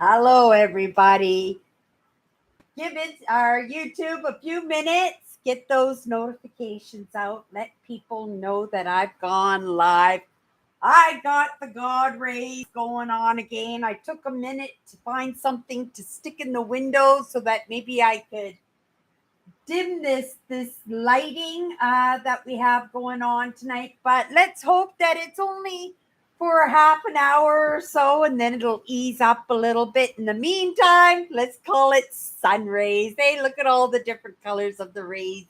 Hello, everybody. Give it our YouTube a few minutes. Get those notifications out. Let people know that I've gone live. I got the God rays going on again. I took a minute to find something to stick in the window so that maybe I could dim this lighting that we have going on tonight. But let's hope that it's only for half an hour or so, and then it'll ease up a little bit. In the meantime, let's call it sun rays. Hey, look at all the different colors of the rays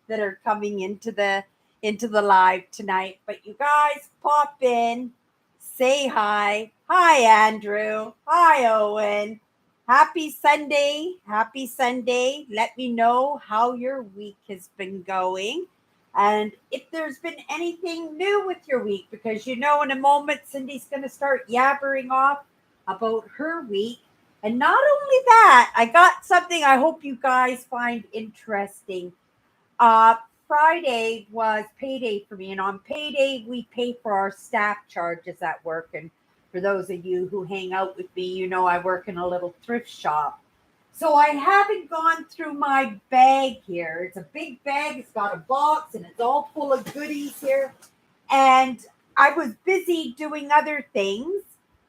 that are coming into the live tonight. But you guys pop in, say hi. Hi, Andrew. Hi, Owen. Happy Sunday. Happy Sunday. Let me know how your week has been going and if there's been anything new with your week, because in a moment, Cindy's going to start yabbering off about her week. And not only that, I got something I hope you guys find interesting. Uh, Friday was payday for me, and on payday, we pay for our staff charges at work. And for those of you who hang out with me, I work in a little thrift shop. So I haven't gone through my bag here. It's a big bag, it's got a box, and it's all full of goodies here. And I was busy doing other things.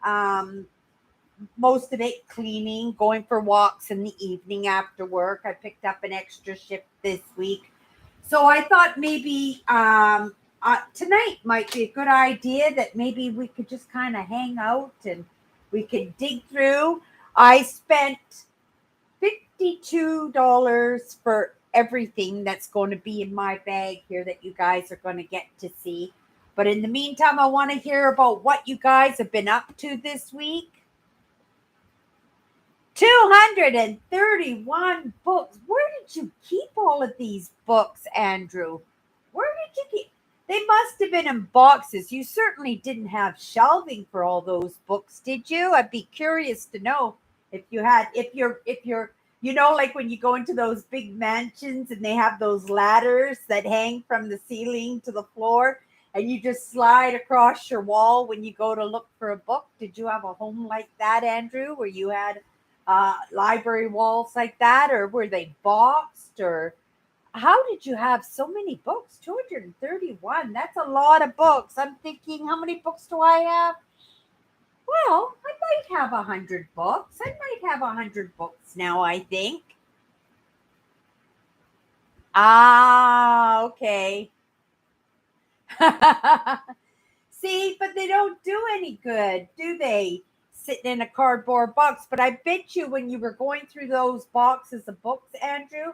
Um, most of it cleaning, going for walks in the evening after work. I picked up an extra shift this week. So I thought maybe tonight might be a good idea that maybe we could just kind of hang out and we could dig through. I spent $52 for everything that's going to be in my bag here that you guys are going to get to see. But in the meantime, I want to hear about what you guys have been up to this week. 231 books. Where did you keep all of these books, Andrew? Where did you keep? They must have been in boxes. You certainly didn't have shelving for all those books, did you? I'd be curious to know if you had, if you're, like when you go into those big mansions and they have those ladders that hang from the ceiling to the floor and you just slide across your wall when you go to look for a book. Did you have a home like that, Andrew, where you had library walls like that, or were they boxed, or how did you have so many books? 231. That's a lot of books. I'm thinking, how many books do I have? Well, I might have 100 books. I might have 100 books now, I think. Ah, okay. See, but they don't do any good, do they? Sitting in a cardboard box. But I bet you when you were going through those boxes of books, Andrew,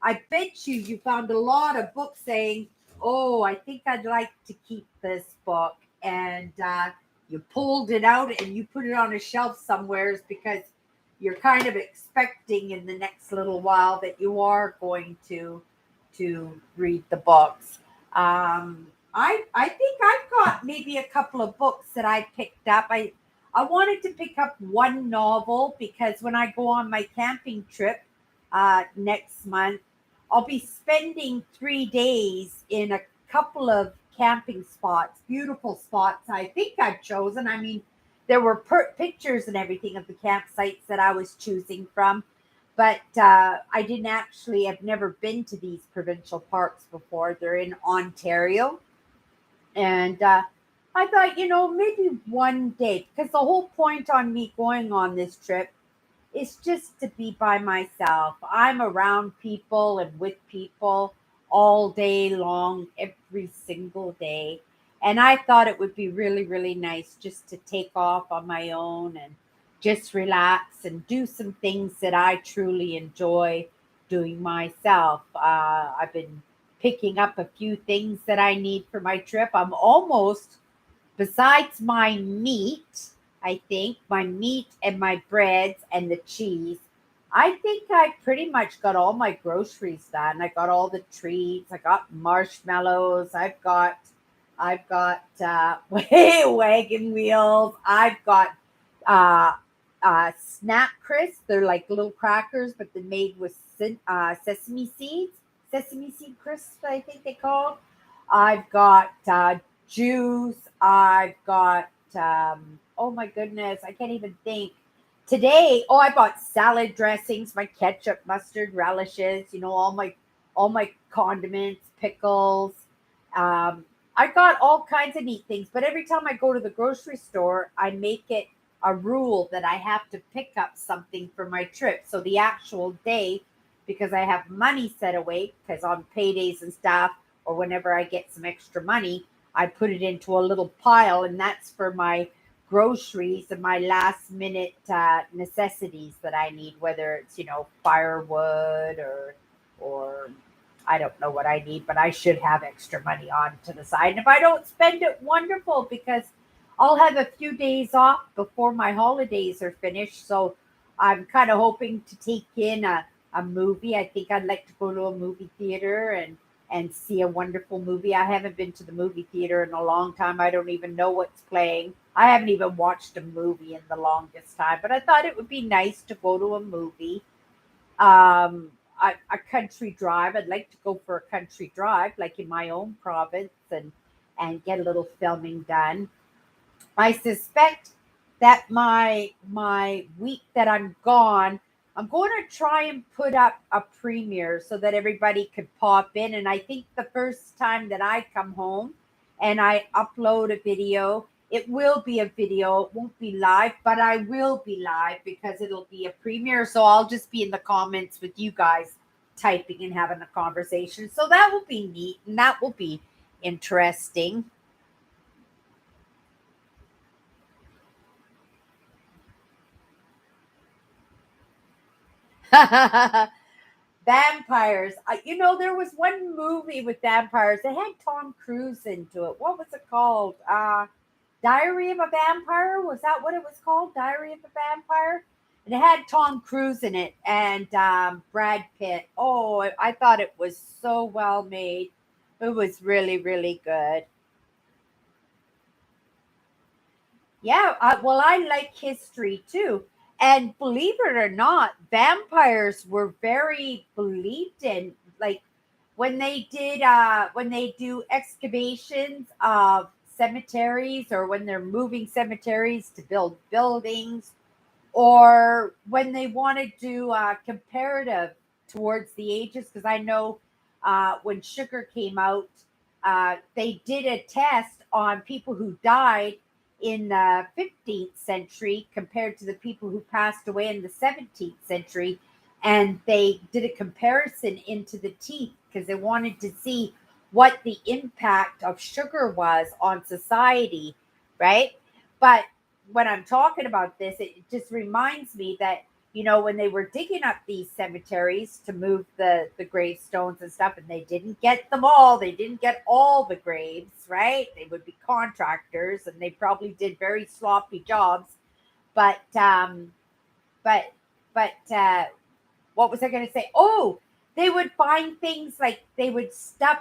I bet you found a lot of books saying, "Oh, I think I'd like to keep this book," and you pulled it out and you put it on a shelf somewheres because you're kind of expecting in the next little while that you are going to read the books. I think I've got maybe a couple of books that I picked up. I wanted to pick up one novel because when I go on my camping trip next month, I'll be spending 3 days in a couple of camping spots, beautiful spots. I think I've chosen. I mean, there were pictures and everything of the campsites that I was choosing from, but I didn't actually. I've never been to these provincial parks before. They're in Ontario, and I thought, maybe one day, because the whole point on me going on this trip is just to be by myself. I'm around people and with people all day long, every single day. And I thought it would be really, really nice just to take off on my own and just relax and do some things that I truly enjoy doing myself. I've been picking up a few things that I need for my trip. I'm almost, besides my meat, I think my meat and my breads and the cheese, I think I pretty much got all my groceries done. I got all the treats. I got marshmallows. I've got wagon wheels. I've got uh, snap crisps. They're like little crackers, but they're made with sesame seeds. Sesame seed crisps, I think they call. I've got juice. I've got oh my goodness, I can't even think. today, oh, I bought salad dressings, my ketchup, mustard, relishes, all my condiments, pickles. Um, I got all kinds of neat things, but every time I go to the grocery store, I make it a rule that I have to pick up something for my trip. So the actual day, because I have money set away, because on paydays and stuff, or whenever I get some extra money, I put it into a little pile, and that's for my groceries and my last minute necessities that I need, whether it's firewood or I don't know what I need, but I should have extra money on to the side. And if I don't spend it, wonderful, because I'll have a few days off before my holidays are finished. So I'm kind of hoping to take in a movie. I think I'd like to go to a movie theater and see a wonderful movie. I haven't been to the movie theater in a long time. I don't even know what's playing. I haven't even watched a movie in the longest time, but I thought it would be nice to go to a movie. A country drive. I'd like to go for a country drive, like in my own province, and get a little filming done. I suspect that my week that I'm gone, I'm going to try and put up a premiere so that everybody could pop in. And I think the first time that I come home and I upload a video, it will be a video. It won't be live, but I will be live because it'll be a premiere. So I'll just be in the comments with you guys typing and having a conversation. So that will be neat and that will be interesting. Vampires. There was one movie with vampires. It had Tom Cruise into it. What was it called? Diary of a Vampire. Was that what it was called? Diary of a Vampire. And it had Tom Cruise in it and Brad Pitt. Oh, I thought it was so well made. It was really, really good. Yeah, well, I like history too. And believe it or not, vampires were very believed in. Like when they do excavations of cemeteries or when they're moving cemeteries to build buildings or when they want to do comparative towards the ages, because I know when sugar came out, they did a test on people who died in the 15th century compared to the people who passed away in the 17th century. And they did a comparison into the teeth because they wanted to see what the impact of sugar was on society, right? But when I'm talking about this, it just reminds me that when they were digging up these cemeteries to move the gravestones and stuff, and they didn't get them all, they didn't get all the graves, right? They would be contractors, and they probably did very sloppy jobs. But but but what was I going to say? Oh, they would find things like they would stuff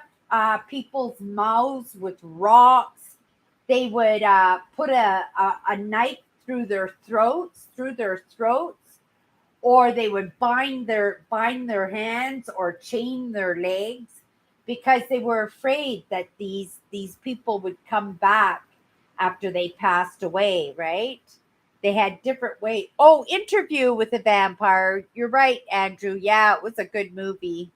people's mouths with rocks. They would put a knife through their throats, or they would bind their hands or chain their legs because they were afraid that these people would come back after they passed away, right? They had different ways. Oh, Interview with a Vampire. You're right, Andrew. Yeah, it was a good movie.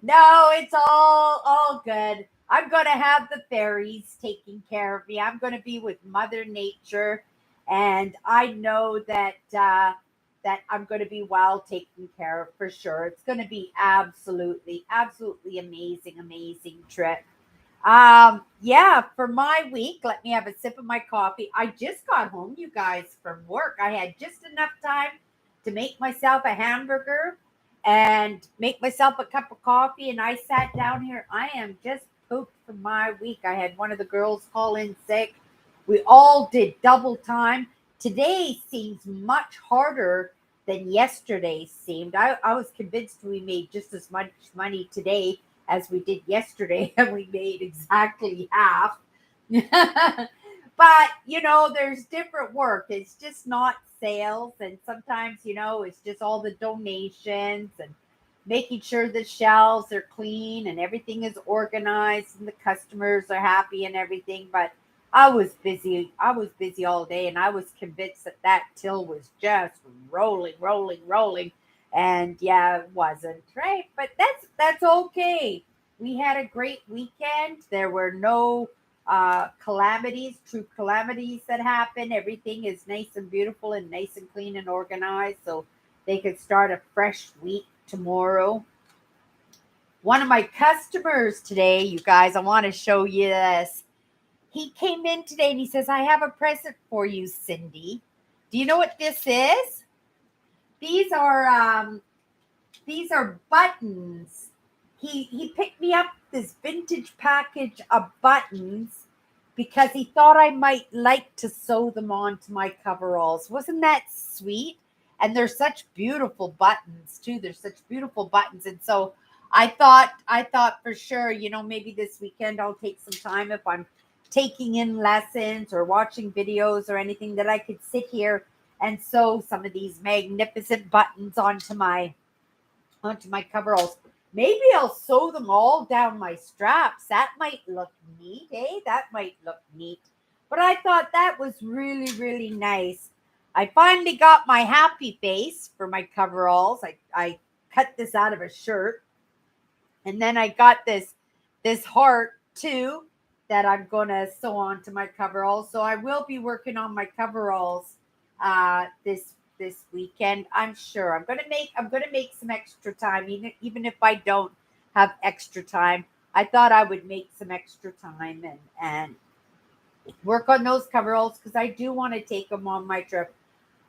No, it's all good. I'm gonna have the fairies taking care of me. I'm gonna be with Mother Nature, and I know that I'm gonna be well taken care of for sure. It's gonna be absolutely amazing, amazing trip. Yeah, for my week, let me have a sip of my coffee. I just got home, you guys, from work. I had just enough time to make myself a hamburger and make myself a cup of coffee. And I sat down here. I am just pooped from my week. I had one of the girls call in sick. We all did double time. Today seems much harder than yesterday seemed. I was convinced we made just as much money today as we did yesterday, and we made exactly half. But there's different work. It's just not sales, and sometimes it's just all the donations and making sure the shelves are clean and everything is organized and the customers are happy and everything. But I was busy. I was busy all day, and I was convinced that that till was just rolling, rolling, rolling. And yeah, it wasn't right, but that's okay. We had a great weekend. There were no calamities, true calamities that happened. Everything is nice and beautiful and nice and clean and organized, so they could start a fresh week tomorrow. One of my customers today, you guys, I want to show you this. He came in today and he says, I have a present for you, Cindy. Do you know what this is? These are these are buttons. He picked me up this vintage package of buttons because he thought I might like to sew them onto my coveralls. Wasn't that sweet? And they're such beautiful buttons too. They're such beautiful buttons. And so I thought for sure, maybe this weekend I'll take some time if I'm taking in lessons or watching videos or anything that I could sit here and sew some of these magnificent buttons onto my coveralls. Maybe I'll sew them all down my straps. That might look neat, eh? That might look neat. But I thought that was really, really nice. I finally got my happy face for my coveralls. I cut this out of a shirt. And then I got this heart too that I'm gonna sew onto my coveralls. So I will be working on my coveralls this weekend. I'm sure I'm gonna make some extra time, even if I don't have extra time. I thought I would make some extra time and work on those coveralls because I do want to take them on my trip.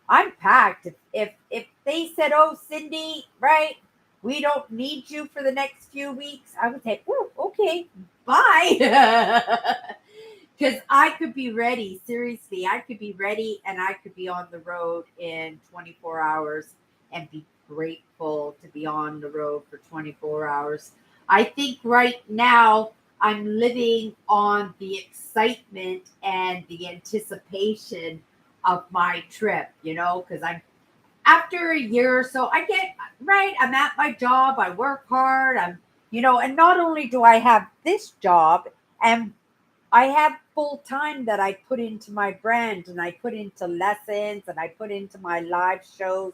I'm packed. If they said, "Oh, Cindy, right, we don't need you for the next few weeks," I would say, "Oh, okay, bye." Because I could be ready. Seriously, I could be ready and I could be on the road in 24 hours and be grateful to be on the road for 24 hours. I think right now I'm living on the excitement and the anticipation of my trip, because I'm after a year or so, I get right. I'm at my job. I work hard. And not only do I have this job, and I have full time that I put into my brand and I put into lessons and I put into my live shows,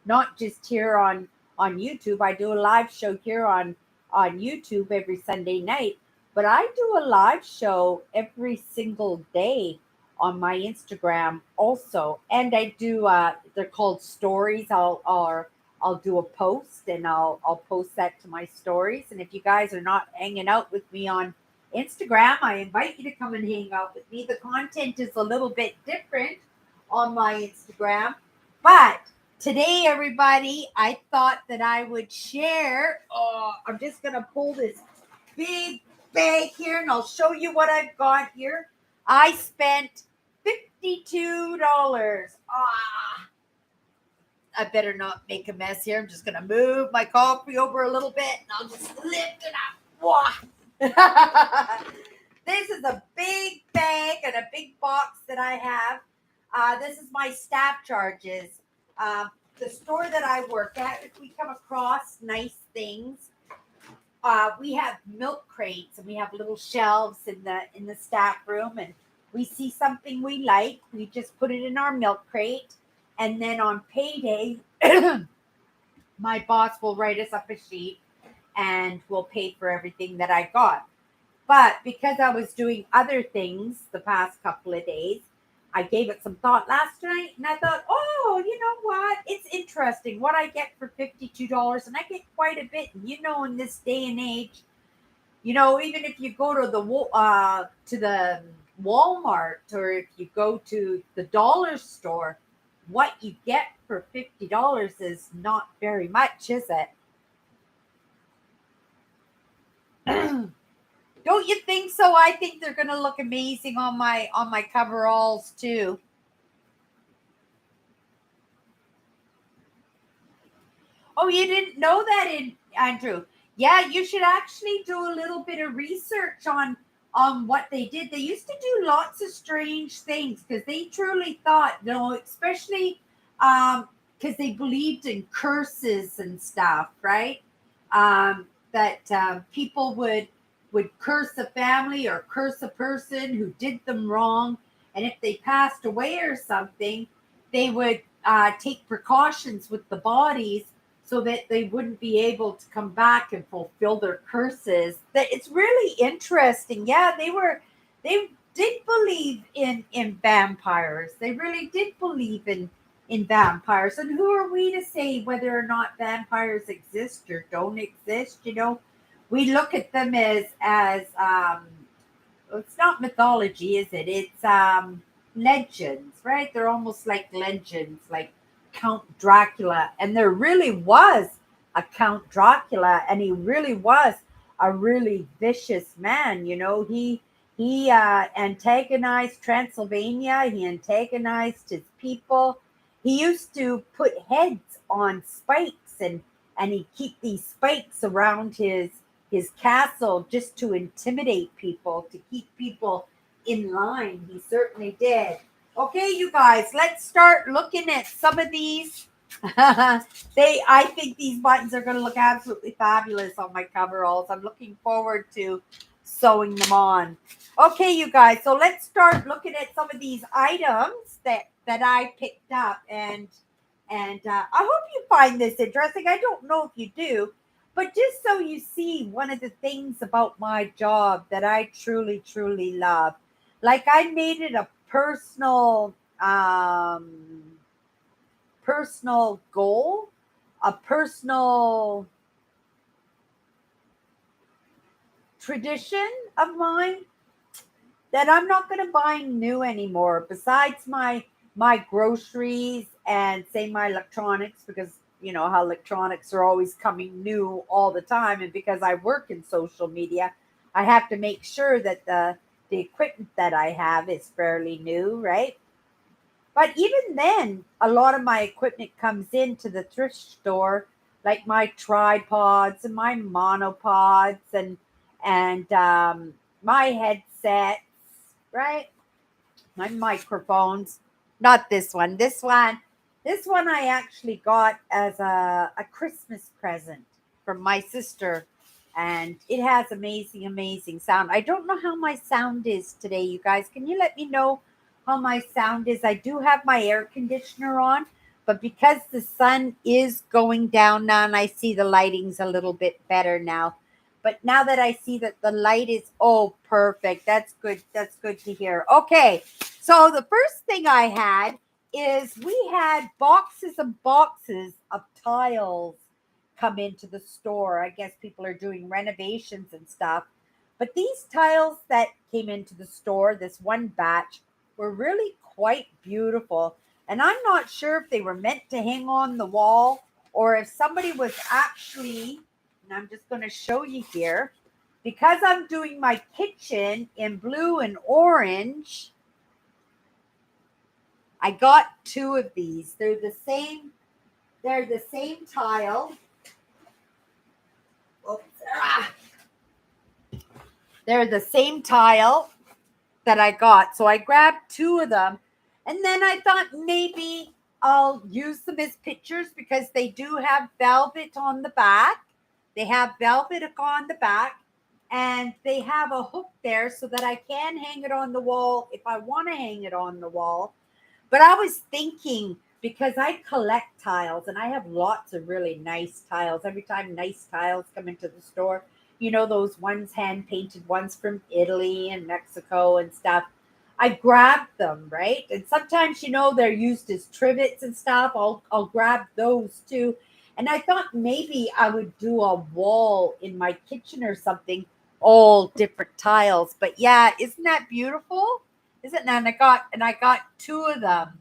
not just here on YouTube. I do a live show here on YouTube every Sunday night, but I do a live show every single day on my Instagram also. And I do they're called stories. I'll do a post and I'll post that to my stories. And if you guys are not hanging out with me on Instagram, I invite you to come and hang out with me. The content is a little bit different on my Instagram. But today, everybody, I thought that I would share. I'm just going to pull this big bag here and I'll show you what I've got here. I spent $52. I better not make a mess here. I'm just going to move my coffee over a little bit and I'll just lift it up. Wah. This is a big bag and a big box that I have. This is my staff charges. The store that I work at, if we come across nice things, we have milk crates and we have little shelves in the staff room, and we see something we like, we just put it in our milk crate, and then on payday, my boss will write us up a sheet and we'll pay for everything that I got. But because I was doing other things the past couple of days, I gave it some thought last night and I thought, oh, you know what? It's interesting what I get for $52. And I get quite a bit. And in this day and age, even if you go to the Walmart or if you go to the dollar store, what you get for $50 is not very much, is it? Don't you think so? I think they're going to look amazing on my coveralls too. Oh, you didn't know that, Andrew? Yeah, you should actually do a little bit of research on what they did. They used to do lots of strange things because they truly thought, especially because they believed in curses and stuff, right? That people would would curse a family or curse a person who did them wrong. And if they passed away or something, they would take precautions with the bodies so that they wouldn't be able to come back and fulfill their curses. That it's really interesting. Yeah, they did believe in vampires. They really did believe in vampires. And who are we to say whether or not vampires exist or don't exist? You know, we look at them as it's not mythology, is it? It's legends, right? They're almost like legends, like Count Dracula. And there really was a Count Dracula, and he really was a really vicious man. You know, he antagonized Transylvania. He antagonized his people. He used to put heads on spikes, and he'd keep these spikes around his castle just to intimidate people, to keep people in line. He certainly did. Okay, you guys, let's start looking at some of these. I think these buttons are going to look absolutely fabulous on my coveralls. I'm looking forward to sewing them on. Okay, you guys, so let's start looking at some of these items that I picked up, and I hope you find this interesting. I don't know if you do, but just so you see one of the things about my job that I truly, truly love. Like I made it a personal goal, a personal tradition of mine that I'm not going to buy new anymore. Besides my groceries and say my electronics, because you know how electronics are always coming new all the time, and because I work in social media, I have to make sure that the equipment that I have is fairly new, right? But even then, a lot of my equipment comes into the thrift store, like my tripods and my monopods and my headsets, right? My microphones. Not this one. This one I actually got as a Christmas present from my sister. And it has amazing, amazing sound. I don't know how my sound is today, you guys. Can you let me know how my sound is? I do have my air conditioner on, but because the sun is going down now and I see the lighting's a little bit better now. But now that I see that the light is, oh, perfect. That's good. That's good to hear. Okay. So the first thing I had is we had boxes and boxes of tiles come into the store. I guess people are doing renovations and stuff. But these tiles that came into the store, this one batch, were really quite beautiful. And I'm not sure if they were meant to hang on the wall or if somebody was actually, and I'm just going to show you here, because I'm doing my kitchen in blue and orange, I got two of these. They're the same tile. Oops. They're the same tile that I got. So I grabbed two of them. And then I thought maybe I'll use them as pictures because they do have velvet on the back. They have velvet on the back. And they have a hook there so that I can hang it on the wall if I want to hang it on the wall. But I was thinking, because I collect tiles and I have lots of really nice tiles. Every time nice tiles come into the store, you know, those ones hand painted ones from Italy and Mexico and stuff. I grab them, right? And sometimes, you know, they're used as trivets and stuff. I'll grab those too. And I thought maybe I would do a wall in my kitchen or something, all different tiles. But yeah, isn't that beautiful? Isn't that? And I got two of them.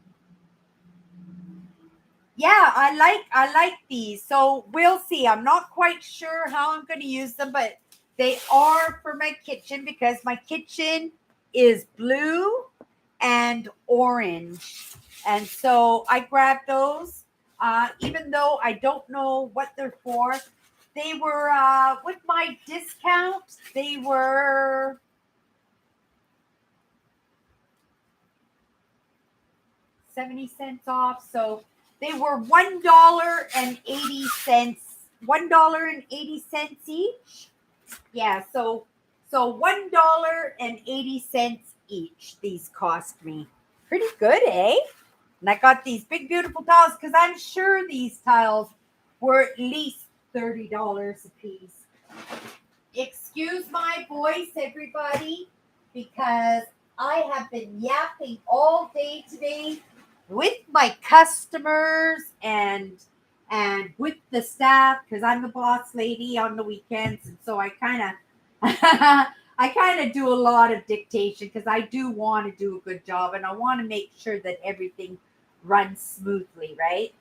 Yeah, I like these. So we'll see. I'm not quite sure how I'm going to use them, but they are for my kitchen because my kitchen is blue and orange. And so I grabbed those, even though I don't know what they're for. They were, with my discount, they were 70 cents off. So they were $1.80, $1.80 each. Yeah, so So $1.80 each. These cost me. Pretty good, eh? And I got these big, beautiful tiles because I'm sure these tiles were at least $30 a piece. Excuse my voice, everybody, because I have been yapping all day today with my customers and with the staff because I'm the boss lady on the weekends, and so I kind of I kind of do a lot of dictation because I do want to do a good job and I want to make sure that everything runs smoothly, right?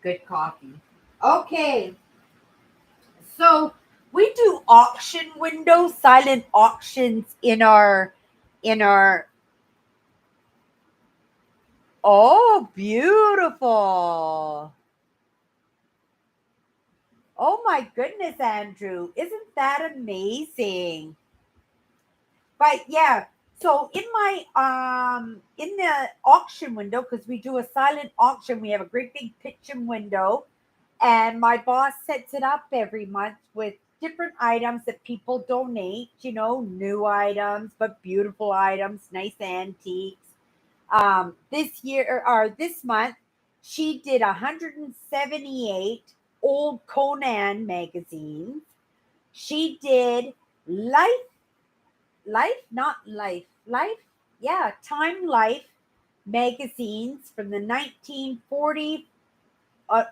Good coffee. Okay, so we do auction windows, silent auctions in our. Oh, beautiful. Oh my goodness, Andrew. Isn't that amazing? But yeah, so in the auction window, because we do a silent auction, we have a great big pitching window, and my boss sets it up every month with different items that people donate, new items, but beautiful items, nice antiques. This year or this month, she did 178 old Conan magazines. She did life, not life, yeah, Time Life magazines from the uh,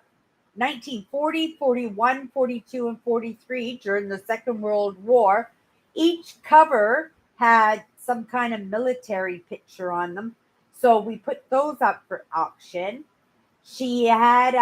1940, 41, 42, and 43 during the Second World War. Each cover had some kind of military picture on them. So we put those up for auction. She had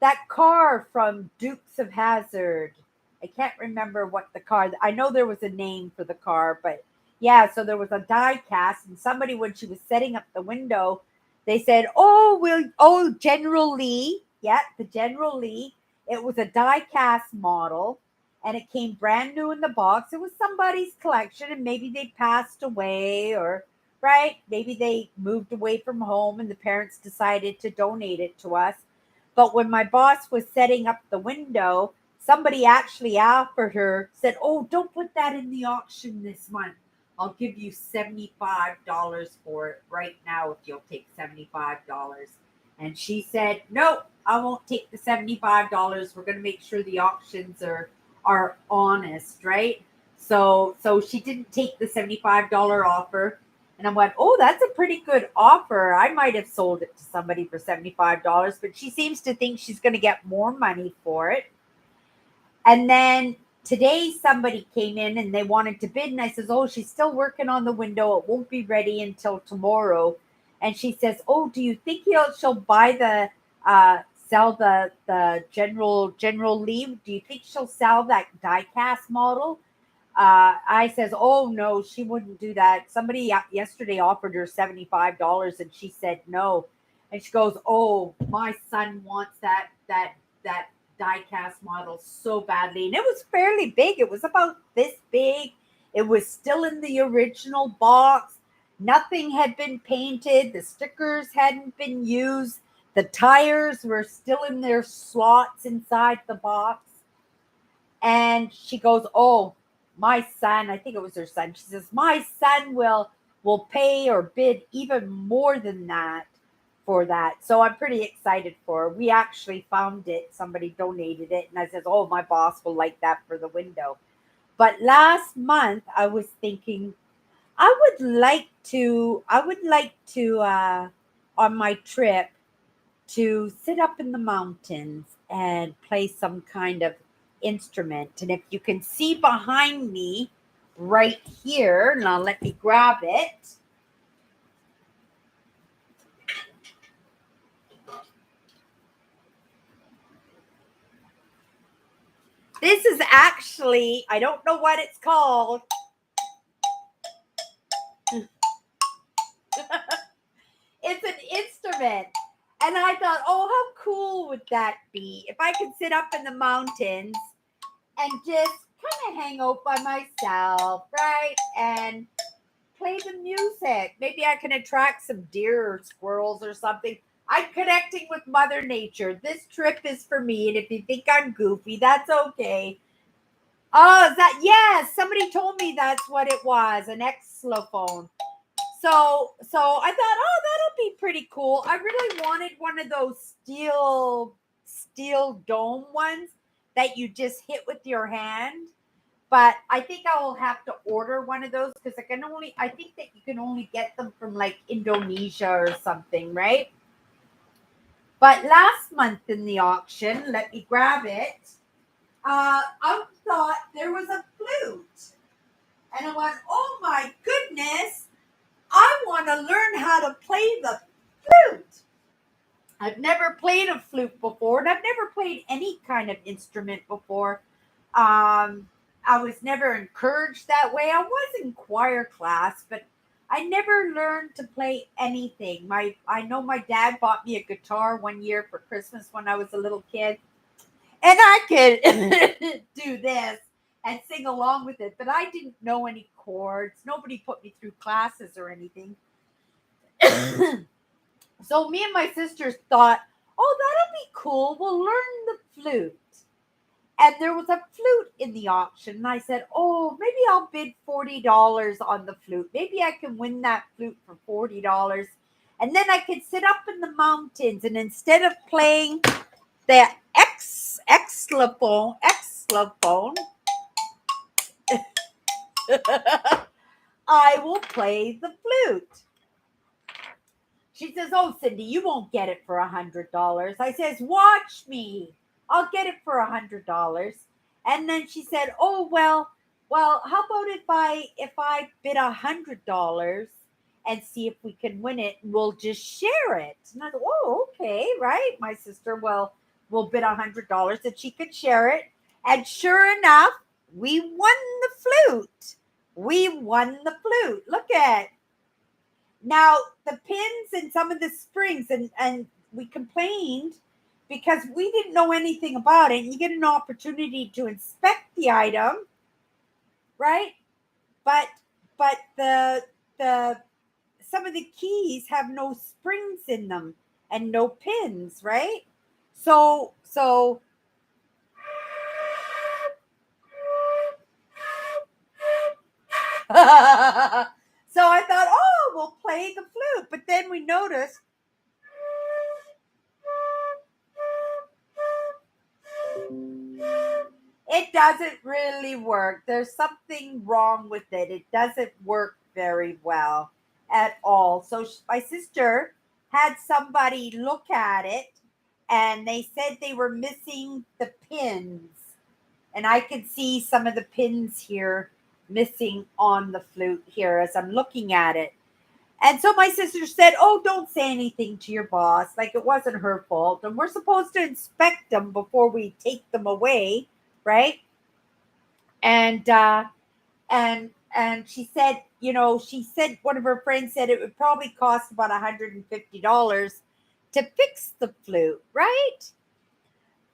that car from Dukes of Hazzard. I can't remember what the car. I know there was a name for the car, but yeah. So there was a die cast, and somebody when she was setting up the window, they said, "Oh, General Lee, yeah, the General Lee." It was a die cast model, and it came brand new in the box. It was somebody's collection, and maybe they passed away or right? Maybe they moved away from home and the parents decided to donate it to us. But when my boss was setting up the window, somebody actually offered her, said, "Oh, don't put that in the auction this month. I'll give you $75 for it right now if you'll take $75." And she said, "No, I won't take the $75. We're going to make sure the auctions are honest, right?" So she didn't take the $75 offer. And I went, "Oh, that's a pretty good offer. I might have sold it to somebody for $75, but she seems to think she's going to get more money for it." And then today somebody came in and they wanted to bid. And I says, "Oh, she's still working on the window. It won't be ready until tomorrow." And she says, "Oh, do you think she'll buy sell the General Lee? Do you think she'll sell that die cast model?" I says, "Oh no, she wouldn't do that. Somebody yesterday offered her $75 and she said no." And she goes, "Oh, my son wants that die cast model so badly." And it was fairly big. It was about this big. It was still in the original box. Nothing had been painted. The stickers hadn't been used. The tires were still in their slots inside the box. And she goes, "Oh, my son," I think it was her son. She says, "My son will pay or bid even more than that for that." So I'm pretty excited for her. We actually found it. Somebody donated it. And I says, "Oh, my boss will like that for the window." But last month I was thinking I would like to on my trip to sit up in the mountains and play some kind of instrument. And if you can see behind me right here, now let me grab it. This is actually, I don't know what it's called. It's an instrument. And I thought, oh, how cool would that be if I could sit up in the mountains and just kind of hang out by myself, right? And play the music. Maybe I can attract some deer or squirrels or something. I'm connecting with Mother Nature. This trip is for me. And if you think I'm goofy, that's okay. Oh, is that, yes, somebody told me that's what it was, an xylophone. So I thought, oh, that'll be pretty cool. I really wanted one of those steel dome ones that you just hit with your hand. But I think I will have to order one of those because I think that you can only get them from like Indonesia or something, right? But last month in the auction, let me grab it. I thought there was a flute. And I went, oh my goodness, I want to learn how to play the flute. I've never played a flute before, and I've never played any kind of instrument before. I was never encouraged that way. I was in choir class, but I never learned to play anything. I know my dad bought me a guitar one year for Christmas when I was a little kid, and I could do this and sing along with it, but I didn't know any chords. Nobody put me through classes or anything. So me and my sisters thought, oh, that'll be cool. We'll learn the flute. And there was a flute in the auction. And I said, oh, maybe I'll bid $40 on the flute. Maybe I can win that flute for $40. And then I could sit up in the mountains. And instead of playing the xylophone, I will play the flute. She says, oh, Cindy, you won't get it for $100. I says, watch me. I'll get it for $100. And then she said, oh, well, how about if I bid $100 and see if we can win it, and we'll just share it. And I said, oh, okay, right. My sister will bid $100 and she could share it. And sure enough, we won the flute. We won the flute. Look at. Now, the pins and some of the springs, and we complained because we didn't know anything about it. You get an opportunity to inspect the item, right? But the some of the keys have no springs in them and no pins, right? So so I thought, oh, we'll play the flute. But then we noticed it doesn't really work. There's something wrong with it. It doesn't work very well at all. So my sister had somebody look at it and they said they were missing the pins. And I could see some of the pins here missing on the flute here as I'm looking at it. And so my sister said, oh, don't say anything to your boss. Like it wasn't her fault. And we're supposed to inspect them before we take them away, right? And and she said, she said one of her friends said it would probably cost about $150 to fix the flute, right?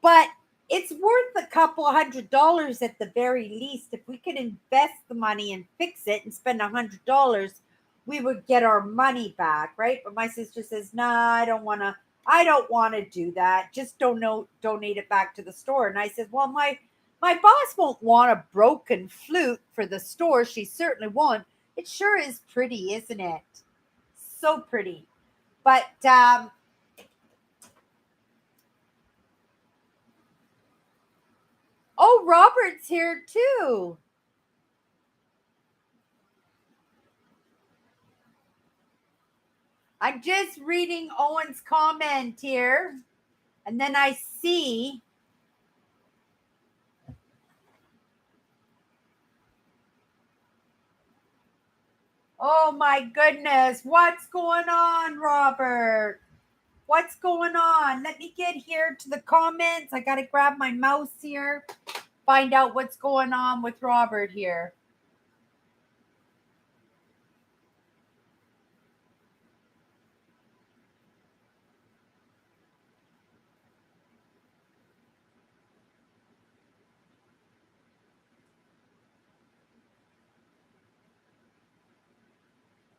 But it's worth a couple $100 at the very least. If we could invest the money and fix it and spend $100, we would get our money back, right? But my sister says, nah, I don't want to do that. Just donate it back to the store. And I said, well, my boss won't want a broken flute for the store. She certainly won't. It sure is pretty, isn't it? So pretty. But oh, Robert's here too. I'm just reading Owen's comment here. And then I see. Oh my goodness. What's going on, Robert? What's going on? Let me get here to the comments. I got to grab my mouse here. Find out what's going on with Robert here.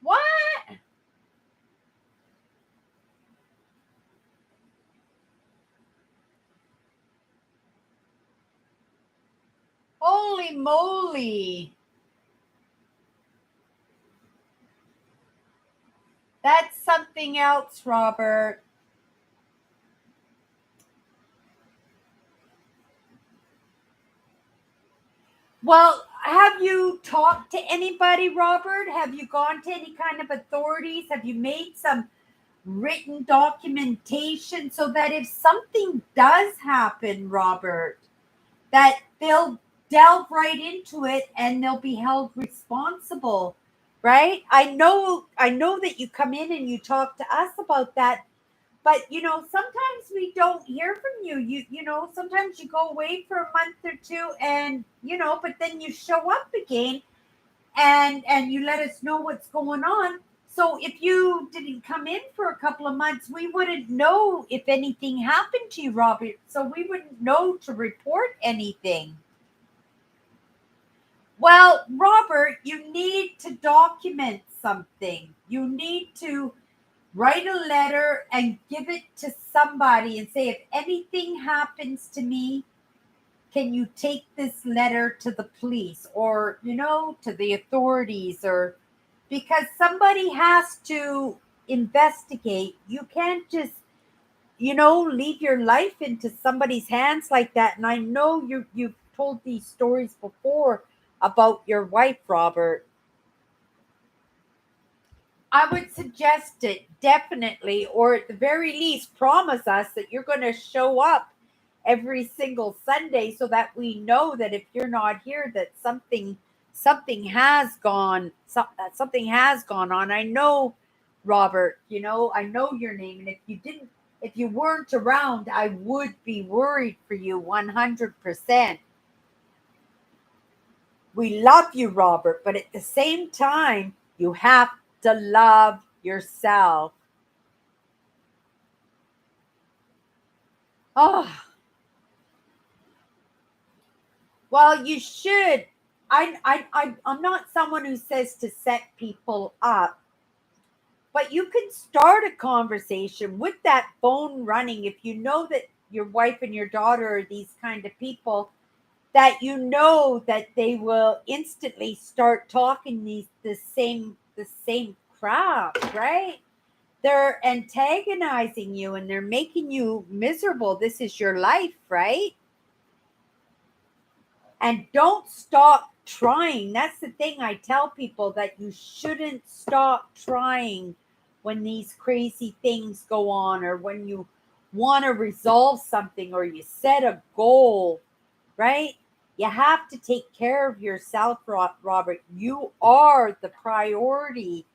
What? Holy moly. That's something else, Robert. Well, have you talked to anybody, Robert? Have you gone to any kind of authorities? Have you made some written documentation so that if something does happen, Robert, that they'll delve right into it and they'll be held responsible, right? I know that you come in and you talk to us about that, but sometimes we don't hear from you. Sometimes you go away for a month or two, and but then you show up again, and you let us know what's going on. So if you didn't come in for a couple of months, we wouldn't know if anything happened to you, Robert. So we wouldn't know to report anything. Well, Robert, you need to document something. You need to write a letter and give it to somebody and say, if anything happens to me, can you take this letter to the police or, to the authorities, or because somebody has to investigate. You can't just, leave your life into somebody's hands like that. And I know you've told these stories before about your wife, Robert. I would suggest it definitely, or at the very least, promise us that you're going to show up every single Sunday so that we know that if you're not here, that something has gone something has gone on. I know, Robert. I know your name, and if you weren't around, I would be worried for you 100%. We love you, Robert, but at the same time, you have to love yourself. Oh, well, you should. I'm not someone who says to set people up, but you can start a conversation with that phone running if you know that your wife and your daughter are these kind of people, that that they will instantly start talking the same crap, right? They're antagonizing you and they're making you miserable. This is your life, right? And don't stop trying. That's the thing I tell people, that you shouldn't stop trying when these crazy things go on, or when you want to resolve something, or you set a goal, right? You have to take care of yourself, Robert. You are the priority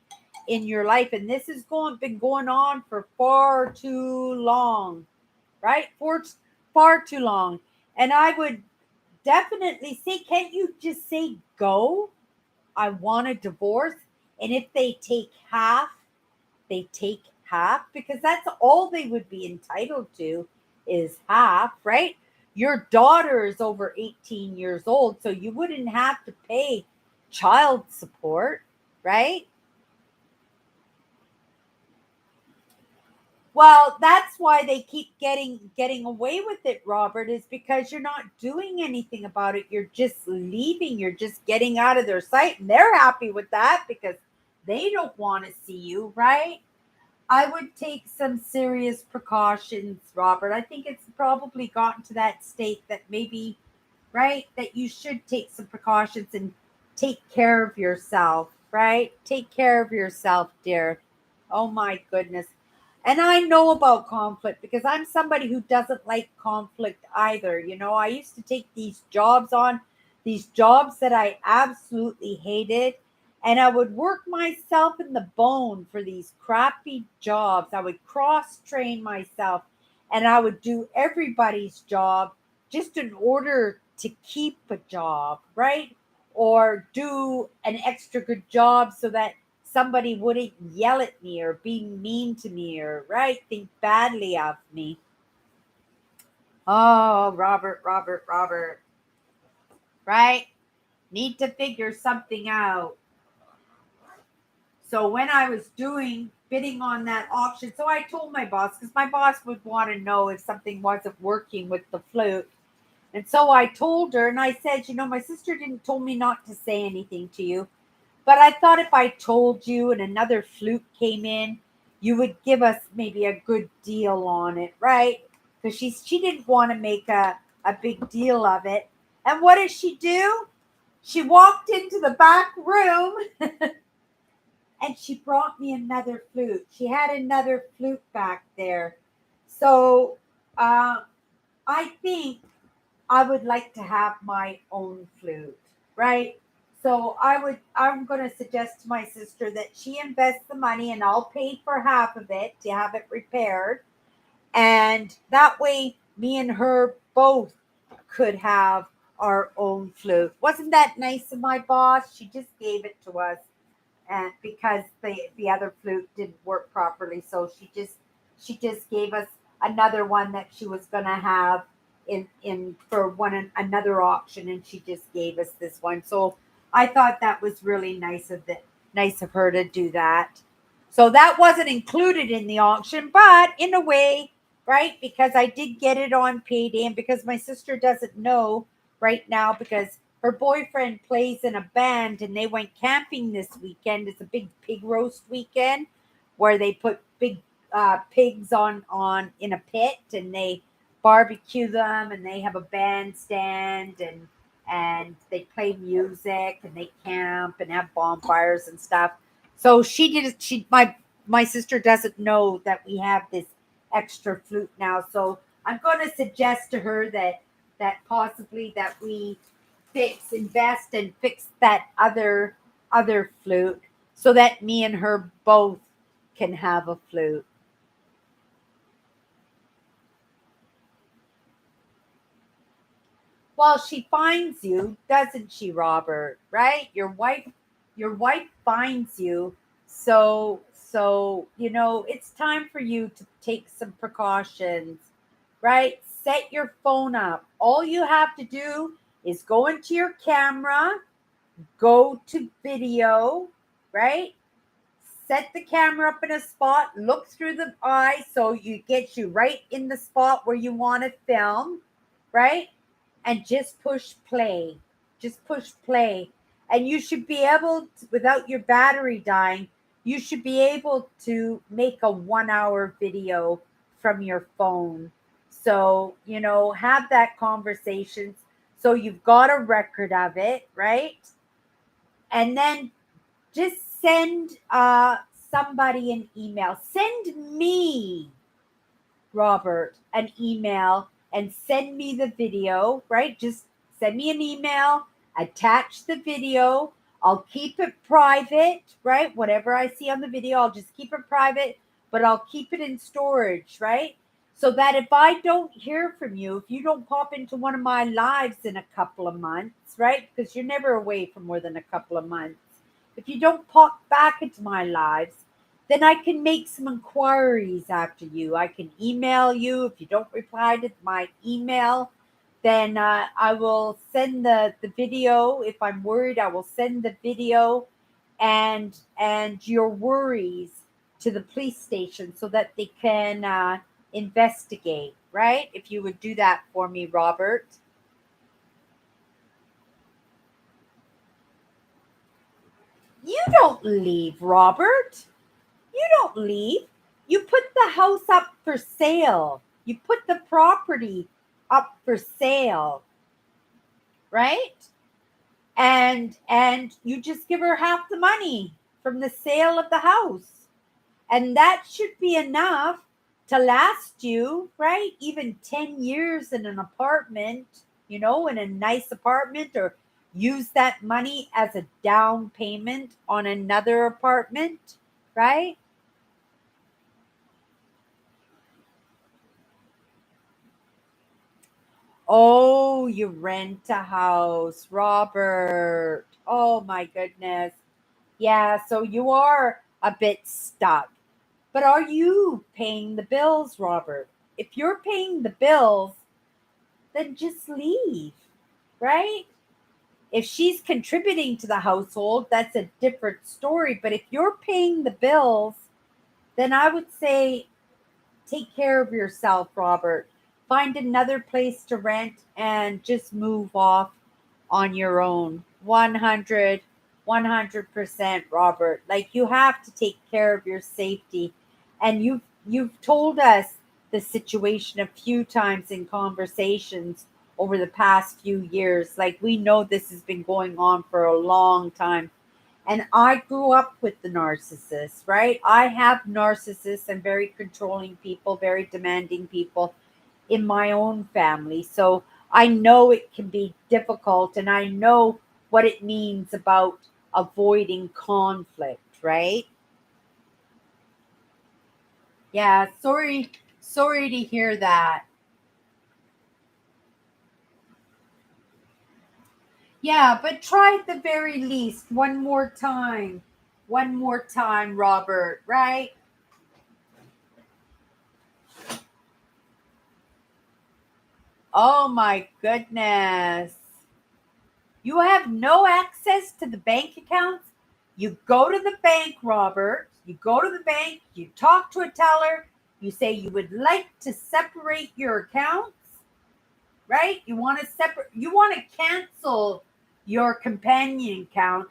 in your life, and this has been going on for far too long, right? For far too long. And I would definitely say, can't you just say, go? I want a divorce. And if they take half, they take half, because that's all they would be entitled to, is half, right? Your daughter is over 18 years old, so you wouldn't have to pay child support, right? Well, that's why they keep getting away with it, Robert, is because you're not doing anything about it. You're just leaving. You're just getting out of their sight, and they're happy with that because they don't want to see you, right? I would take some serious precautions, Robert. I think it's probably gotten to that state that maybe, right, that you should take some precautions and take care of yourself, right? Take care of yourself, dear. Oh my goodness. And I know about conflict because I'm somebody who doesn't like conflict either. I used to take these jobs that I absolutely hated, and I would work myself in the bone for these crappy jobs. I would cross train myself, and I would do everybody's job just in order to keep a job, right? Or do an extra good job so that somebody wouldn't yell at me or be mean to me, or, right, think badly of me. Oh, Robert, Robert, Robert, right? Need to figure something out. So when I was doing bidding on that auction, so I told my boss, because my boss would want to know if something wasn't working with the flute. And so I told her, and I said, my sister didn't told me not to say anything to you, but I thought if I told you and another flute came in, you would give us maybe a good deal on it, right? Because she didn't want to make a big deal of it. And what did she do? She walked into the back room and she brought me another flute. She had another flute back there. So I think I would like to have my own flute, right? So I'm going to suggest to my sister that she invests the money and I'll pay for half of it to have it repaired. And that way, me and her both could have our own flute. Wasn't that nice of my boss? She just gave it to us, and because the other flute didn't work properly, so she just gave us another one that she was gonna have in for another auction, and she just gave us this one. So I thought that was really nice of her to do that. So that wasn't included in the auction, but in a way, right? Because I did get it on payday, and because my sister doesn't know right now, because her boyfriend plays in a band and they went camping this weekend. It's a big pig roast weekend where they put big pigs on in a pit and they barbecue them, and they have a bandstand, and they play music and they camp and have bonfires and stuff. So my sister doesn't know that we have this extra flute now. So I'm going to suggest to her that possibly that we invest and fix that other flute so that me and her both can have a flute. Well, she finds you, doesn't she, Robert? Right? Your wife finds you. So it's time for you to take some precautions, right? Set your phone up. All you have to do is go into your camera, go to video, right? Set the camera up in a spot, look through the eye so you get you right in the spot where you want to film, right? And just push play. Just push play. And you should be able to, without your battery dying, you should be able to make a 1 hour video from your phone. So, have that conversation. So you've got a record of it, right? And then just send somebody an email. Send me, Robert, an email and send me the video, right? Just send me an email, attach the video. I'll keep it private, right? Whatever I see on the video, I'll just keep it private, but I'll keep it in storage, right? So that if I don't hear from you, if you don't pop into one of my lives in a couple of months, right? Because you're never away for more than a couple of months. If you don't pop back into my lives, then I can make some inquiries after you. I can email you. If you don't reply to my email, then I will send the video. If I'm worried, I will send the video and your worries to the police station so that they can investigate, right? If you would do that for me, Robert. You don't leave, Robert. You don't leave. You put the house up for sale. You put the property up for sale, right? And you just give her half the money from the sale of the house. And that should be enough to last you, right? Even 10 years in an apartment, in a nice apartment, or use that money as a down payment on another apartment, right? Oh, you rent a house, Robert. Oh my goodness. Yeah, so you are a bit stuck. But are you paying the bills, Robert? If you're paying the bills, then just leave, right? If she's contributing to the household, that's a different story. But if you're paying the bills, then I would say take care of yourself, Robert. find another place to rent and just move off on your own. 100% Robert. Like you have to take care of your safety. And you've told us the situation a few times in conversations over the past few years. Like we know this has been going on for a long time. And I grew up with the narcissist, right? I have narcissists and very controlling people, very demanding people in my own family. So I know it can be difficult and I know what it means about avoiding conflict, right? Yeah, sorry to hear that. Yeah, but try at the very least one more time. One more time, Robert, right? Oh my goodness. You have no access to the bank accounts. You go to the bank, Robert. You go to the bank, you talk to a teller, you say you would like to separate your accounts, right? You want to cancel your companion account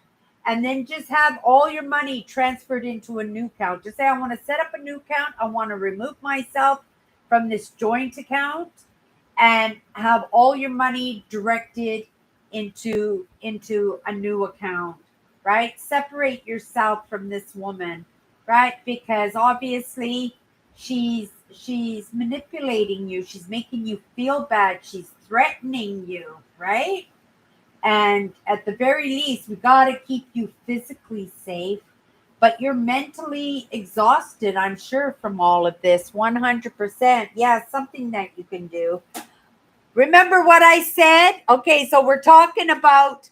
and then just have all your money transferred into a new account. Just say I want to set up a new account. I want to remove myself from this joint account and have all your money directed into a new account, right? Separate yourself from this woman, right? Because obviously she's manipulating you, she's making you feel bad, she's threatening you, right? And at the very least, we got to keep you physically safe, but you're mentally exhausted, I'm sure, from all of this. 100%. Yeah, something that you can do. Remember what I said? Okay, so we're talking about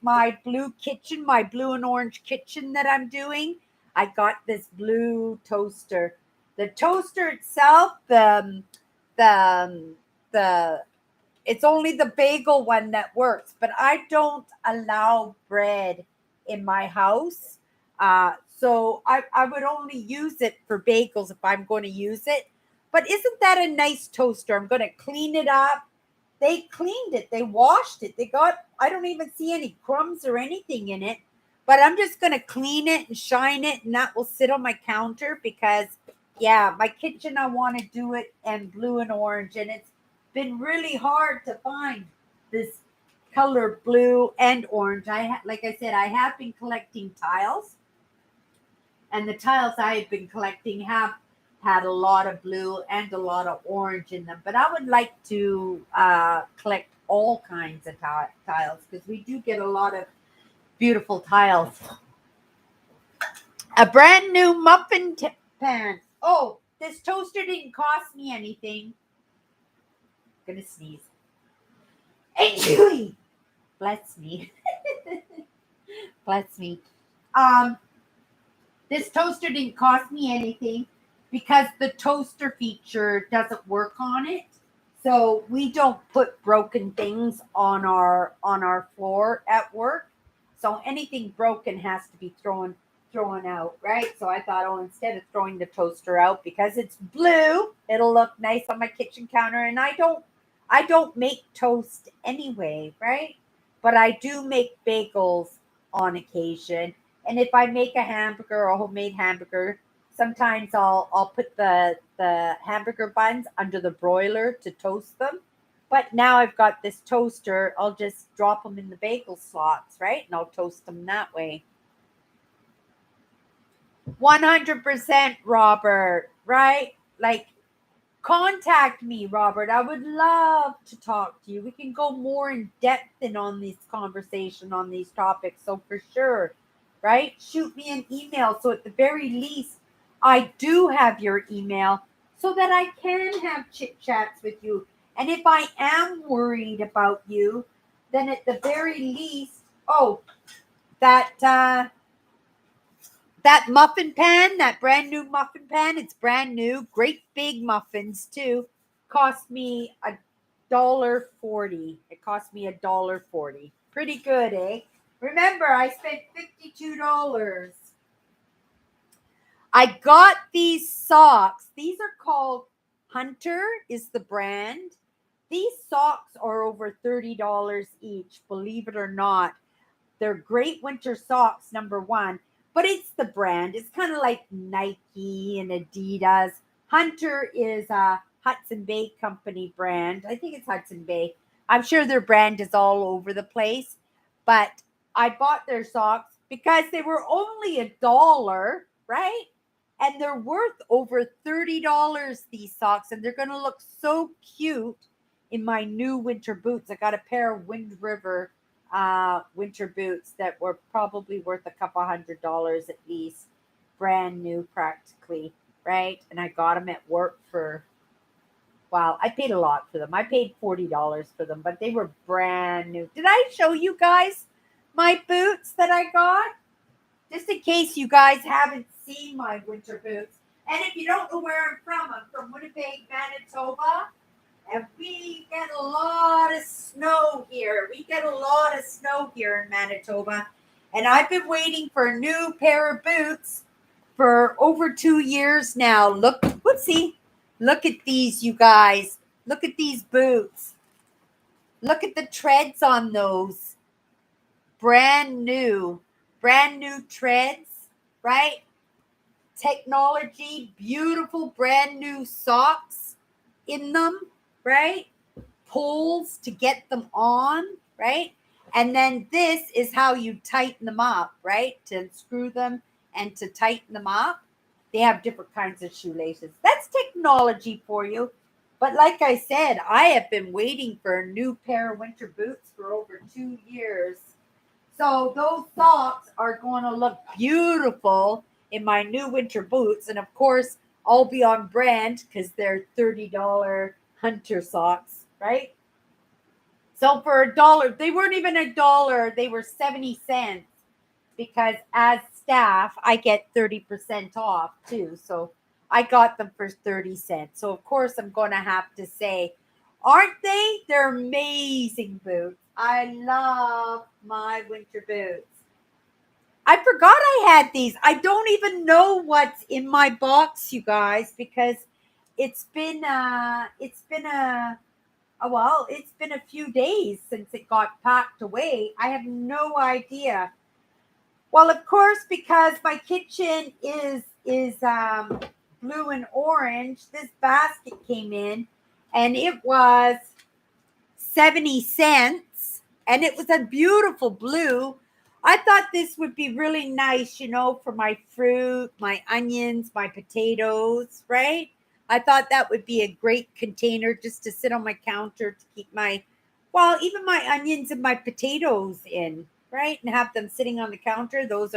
my blue kitchen, my blue and orange kitchen that I'm doing. I got this blue toaster. The toaster itself, the the it's only the bagel one that works, but I don't allow bread in my house. So I would only use it for bagels if I'm going to use it. But isn't that a nice toaster? I'm going to clean it up. They cleaned it, they washed it. I don't even see any crumbs or anything in it. But I'm just going to clean it and shine it, and that will sit on my counter because, yeah, my kitchen, I want to do it in blue and orange. And it's been really hard to find this color blue and orange. Like I said, I have been collecting tiles, and the tiles I have been collecting have had a lot of blue and a lot of orange in them. But I would like to collect all kinds of tiles because we do get a lot of beautiful tiles. A brand new pan. Oh, this toaster didn't cost me anything. I'm gonna sneeze. Hey, bless me. Bless me. Um, this toaster didn't cost me anything because the toaster feature doesn't work on it. So we don't put broken things on our floor at work. So anything broken has to be thrown out, right? So I thought, oh, instead of throwing the toaster out because it's blue, it'll look nice on my kitchen counter. And I don't make toast anyway, right? But I do make bagels on occasion. And if I make a hamburger or a homemade hamburger, sometimes I'll put the hamburger buns under the broiler to toast them. But now I've got this toaster, I'll just drop them in the bagel slots, right? And I'll toast them that way. 100% Robert, right? Like contact me, Robert. I would love to talk to you. We can go more in depth in on this conversation on these topics. So for sure, right? Shoot me an email. So at the very least, I do have your email so that I can have chit chats with you. And if I am worried about you, then at the very least, oh, that that muffin pan, that brand new muffin pan, it's brand new. Great big muffins too. Cost me $1.40. It cost me $1.40. Pretty good, eh? Remember, I spent $52. I got these socks. These are called Hunter is the brand. These socks are over $30 each, believe it or not. They're great winter socks, number one, but it's the brand. It's kind of like Nike and Adidas. Hunter is a Hudson Bay Company brand. I think it's Hudson Bay. I'm sure their brand is all over the place, but I bought their socks because they were only $1, right? And they're worth over $30, these socks, and they're going to look so cute in my new winter boots. I got a pair of Wind River winter boots that were probably worth a couple $100 at least, brand new practically, right? And I got them at work for, well, I paid a lot for them. I paid $40 for them, but they were brand new. Did I show you guys my boots that I got? Just in case you guys haven't seen my winter boots. And if you don't know where I'm from Winnipeg, Manitoba. And we get a lot of snow here. We get a lot of snow here in Manitoba. And I've been waiting for a new pair of boots for over 2 years now. Look, whoopsie. Look at these, you guys. Look at these boots. Look at the treads on those. Brand new treads, right? Technology, beautiful brand new socks in them, right? Poles to get them on, right? And then this is how you tighten them up, right? To screw them and to tighten them up. They have different kinds of shoelaces. That's technology for you. But like I said, I have been waiting for a new pair of winter boots for over 2 years. So those socks are going to look beautiful in my new winter boots. And of course, I'll be on brand because they're $30 Hunter socks, right? So for $1, they weren't even $1. They were 70 cents because as staff, I get 30% off too. So I got them for 30 cents. So of course, I'm going to have to say, aren't they? They're amazing boots. I love my winter boots. I forgot I had these. I don't even know what's in my box, you guys, because it's been a few days since it got packed away. I have no idea. Well, of course, because my kitchen is blue and orange, this basket came in and it was 70 cents and it was a beautiful blue. I thought this would be really nice, for my fruit, my onions, my potatoes, right? I thought that would be a great container just to sit on my counter to keep even my onions and my potatoes in, right? And have them sitting on the counter. Those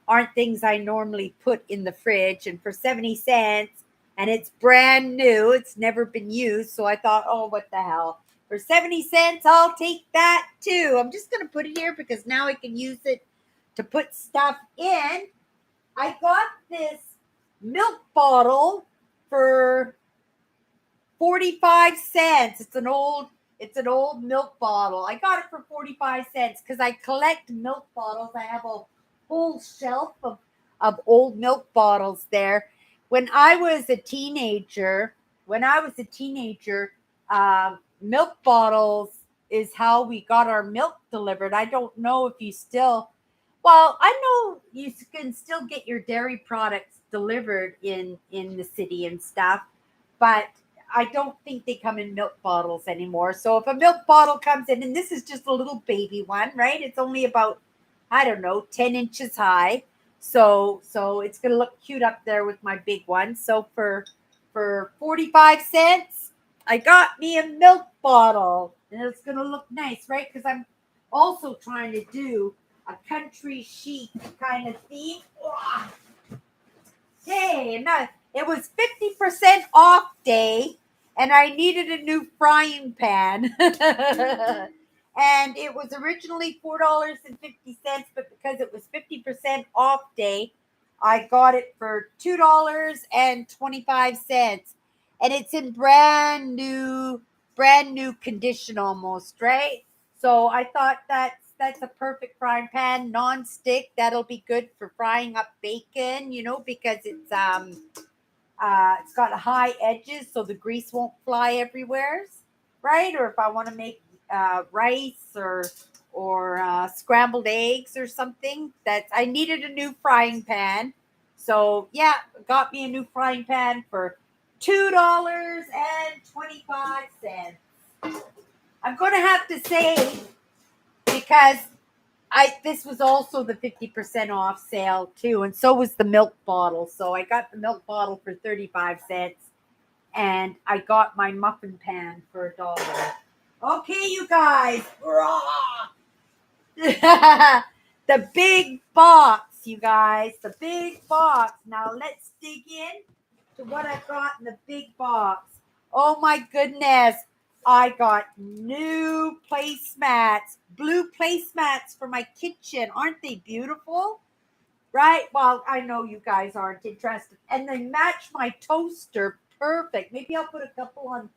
aren't things I normally put in the fridge. And for 70 cents, and it's brand new, it's never been used. So I thought, oh, what the hell? For 70 cents, I'll take that too. I'm just going to put it here because now I can use it to put stuff in. I got this milk bottle for 45 cents. It's an old milk bottle. I got it for 45 cents because I collect milk bottles. I have a whole shelf of old milk bottles there. When I was a teenager, milk bottles is how we got our milk delivered. I don't know if you still, I know you can still get your dairy products delivered in the city and stuff, but I don't think they come in milk bottles anymore. So if a milk bottle comes in, and this is just a little baby one, right? It's only about, 10 inches high. So it's going to look cute up there with my big one. So for 45 cents, I got me a milk bottle, and it's going to look nice, right? Because I'm also trying to do a country chic kind of theme. Hey, and it was 50% off day, and I needed a new frying pan. And it was originally $4.50, but because it was 50% off day, I got it for $2.25. And it's in brand new condition almost, right? So I thought that's a perfect frying pan, non-stick. That'll be good for frying up bacon, because it's It's got high edges so the grease won't fly everywhere, right? Or if I want to make rice or scrambled eggs or something, I needed a new frying pan. So yeah, got me a new frying pan for $2.25. I'm going to have to say, because this was also the 50% off sale too, and so was the milk bottle. So I got the milk bottle for 35 cents, and I got my muffin pan for $1. Okay, you guys. The big box, you guys. The big box. Now let's dig in to what I got in the big box. Oh my goodness. I got new placemats, blue placemats for my kitchen. Aren't they beautiful? Right? Well, I know you guys aren't interested. And they match my toaster perfect. Maybe I'll put a couple on.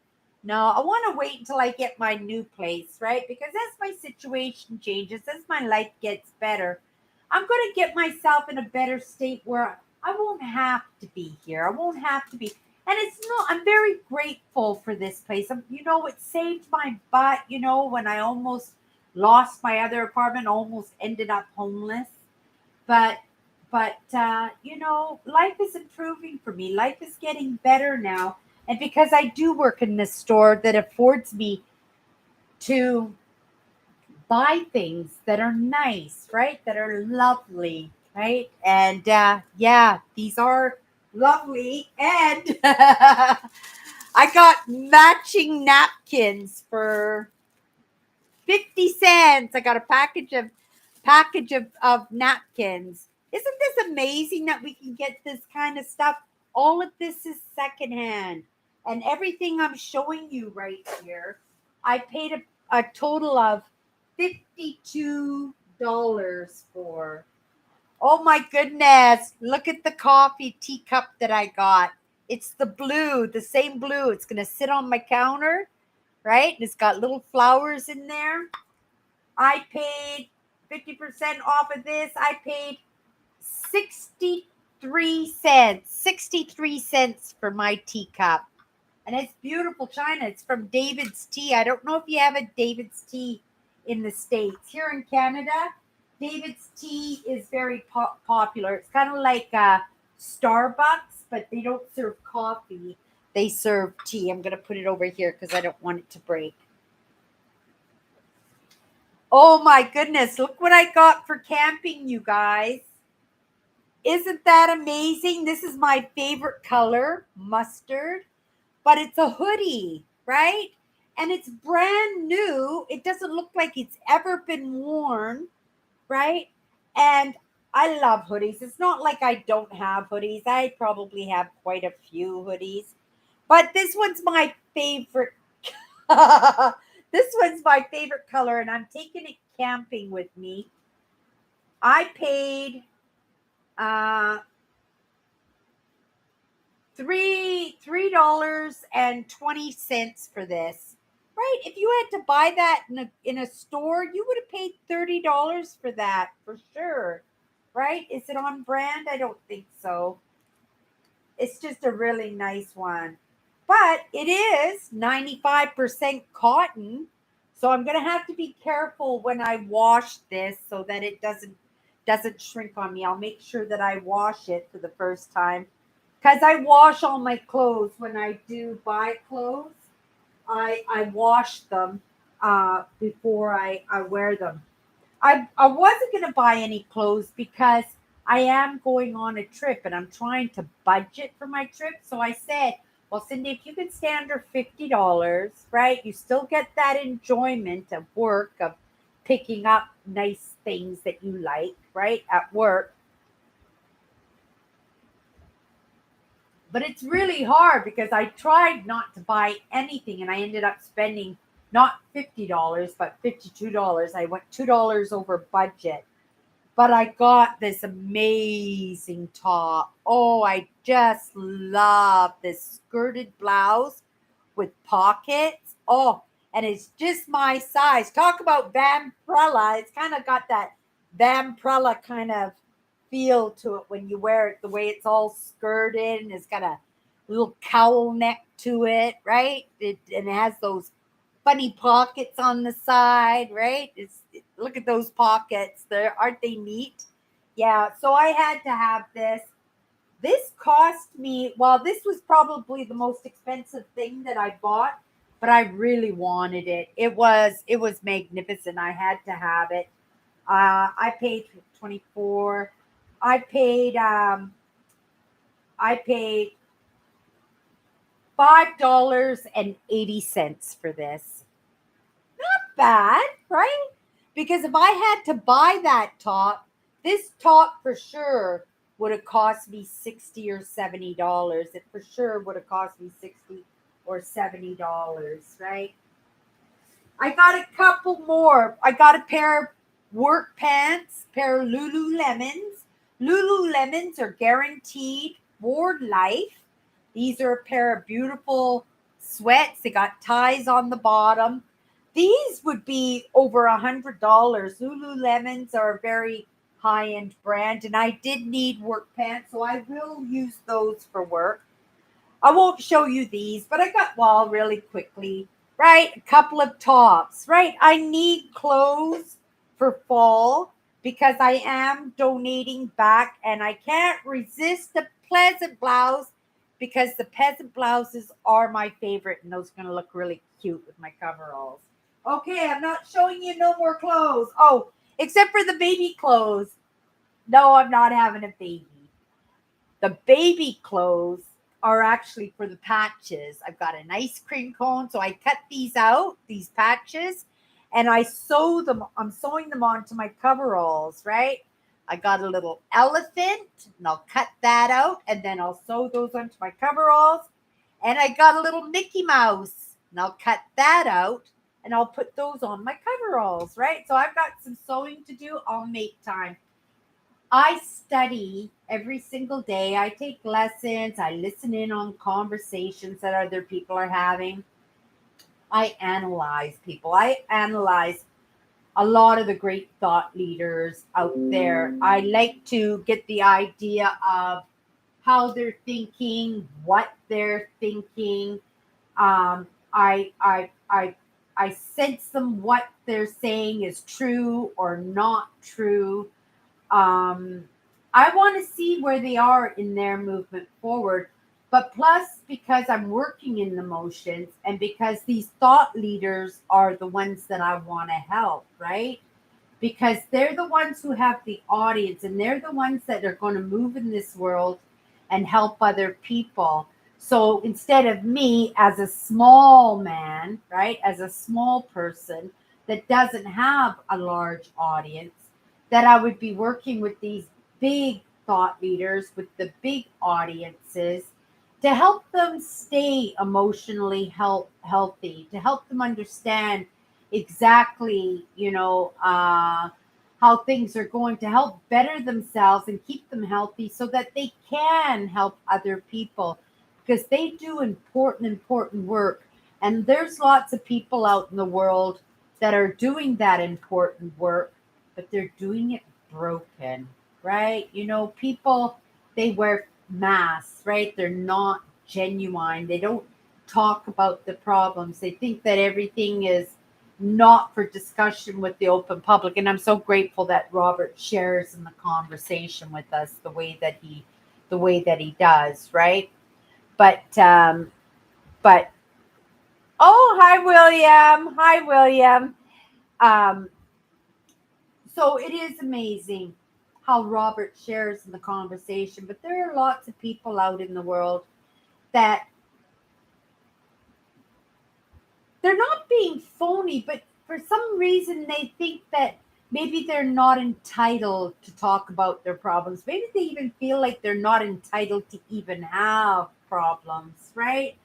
No, I want to wait until I get my new place, right? Because as my situation changes, as my life gets better, I'm going to get myself in a better state where I won't have to be here. I won't have to be. And it's not, I'm very grateful for this place. It saved my butt, when I almost lost my other apartment, almost ended up homeless. But life is improving for me. Life is getting better now. And because I do work in this store that affords me to buy things that are nice, right? That are lovely, right? And yeah, these are lovely. And I got matching napkins for 50 cents. I got a package of napkins. Isn't this amazing that we can get this kind of stuff? All of this is secondhand. And everything I'm showing you right here, I paid a total of $52 for. Oh my goodness. Look at the coffee teacup that I got. It's the blue, the same blue. It's going to sit on my counter, right? And it's got little flowers in there. I paid 50% off of this. I paid 63 cents. 63 cents for my teacup. And it's beautiful china. It's from David's Tea. I don't know if you have a David's Tea in the States. Here in Canada, David's Tea is very popular. It's kind of like Starbucks, but they don't serve coffee. They serve tea. I'm going to put it over here because I don't want it to break. Oh my goodness, look what I got for camping, you guys. Isn't that amazing? This is my favorite color, mustard, but it's a hoodie, right? And it's brand new. It doesn't look like it's ever been worn, right? And I love hoodies. It's not like I don't have hoodies. I probably have quite a few hoodies, but this one's my favorite. This one's my favorite color, and I'm taking it camping with me. I paid $3.20 for this. Right? If you had to buy that in a store, you would have paid $30 for that for sure. Right? Is it on brand? I don't think so. It's just a really nice one. But it is 95% cotton. So I'm going to have to be careful when I wash this so that it doesn't shrink on me. I'll make sure that I wash it for the first time. Because I wash all my clothes when I do buy clothes. I wash them before I wear them. I wasn't going to buy any clothes because I am going on a trip and I'm trying to budget for my trip. So I said, well, Cindy, if you can stay under $50, right, you still get that enjoyment of work, of picking up nice things that you like, right, at work. But it's really hard because I tried not to buy anything and I ended up spending not $50, but $52. I went $2 over budget. But I got this amazing top. Oh, I just love this skirted blouse with pockets. Oh, and it's just my size. Talk about Vampirella. It's kind of got that Vampirella kind of feel to it when you wear it, the way it's all skirted and it's got a little cowl neck to it, right? And it has those funny pockets on the side, right? Look at those pockets. Aren't they neat? Yeah, so I had to have this. This cost me, well, this was probably the most expensive thing that I bought, but I really wanted it. It was magnificent. I had to have it. I paid 24. I paid I paid $5.80 for this. Bad, right? Because if I had to buy that top, this top for sure would have cost me $60 or $70. It for sure would have cost me $60 or $70, right? I got a couple more. I got a pair of work pants, pair of Lululemons. Lululemons are guaranteed for life. These are a pair of beautiful sweats. They got ties on the bottom. These would be over $100. Lululemons are a very high-end brand, and I did need work pants, so I will use those for work. I won't show you these, but I got really quickly, right? A couple of tops, right? I need clothes for fall because I am donating back, and I can't resist the peasant blouse because the peasant blouses are my favorite, and those are going to look really cute with my coveralls. Okay, I'm not showing you no more clothes. Oh, except for the baby clothes. No, I'm not having a baby. The baby clothes are actually for the patches. I've got an ice cream cone, so I cut these out, these patches, and I sew them. I'm sewing them onto my coveralls, right? I got a little elephant, and I'll cut that out, and then I'll sew those onto my coveralls. And I got a little Mickey Mouse, and I'll cut that out, and I'll put those on my coveralls, right? So I've got some sewing to do. I'll make time. I study every single day. I take lessons. I listen in on conversations that other people are having. I analyze people. I analyze a lot of the great thought leaders out there. I like to get the idea of how they're thinking, what they're thinking. Um, I, I, I, I sense them what they're saying is true or not true. um, I want to see where they are in their movement forward. But plus, because I'm working in the motions and because these thought leaders are the ones that I want to help, right? Because they're the ones who have the audience and they're the ones that are going to move in this world and help other people. So instead of me as a small man, right, as a small person that doesn't have a large audience, that I would be working with these big thought leaders with the big audiences to help them stay emotionally healthy, to help them understand exactly, how things are going to help better themselves and keep them healthy so that they can help other people because they do important work. And there's lots of people out in the world that are doing that important work, but they're doing it broken, right? People, they wear masks, right? They're not genuine. They don't talk about the problems. They think that everything is not for discussion with the open public. And I'm so grateful that Robert shares in the conversation with us the way that he does, right? But oh, hi William. Hi William. Um, so it is amazing how Robert shares in the conversation, but there are lots of people out in the world that they're not being phony, but for some reason they think that maybe they're not entitled to talk about their problems. Maybe they even feel like they're not entitled to even have problems, right?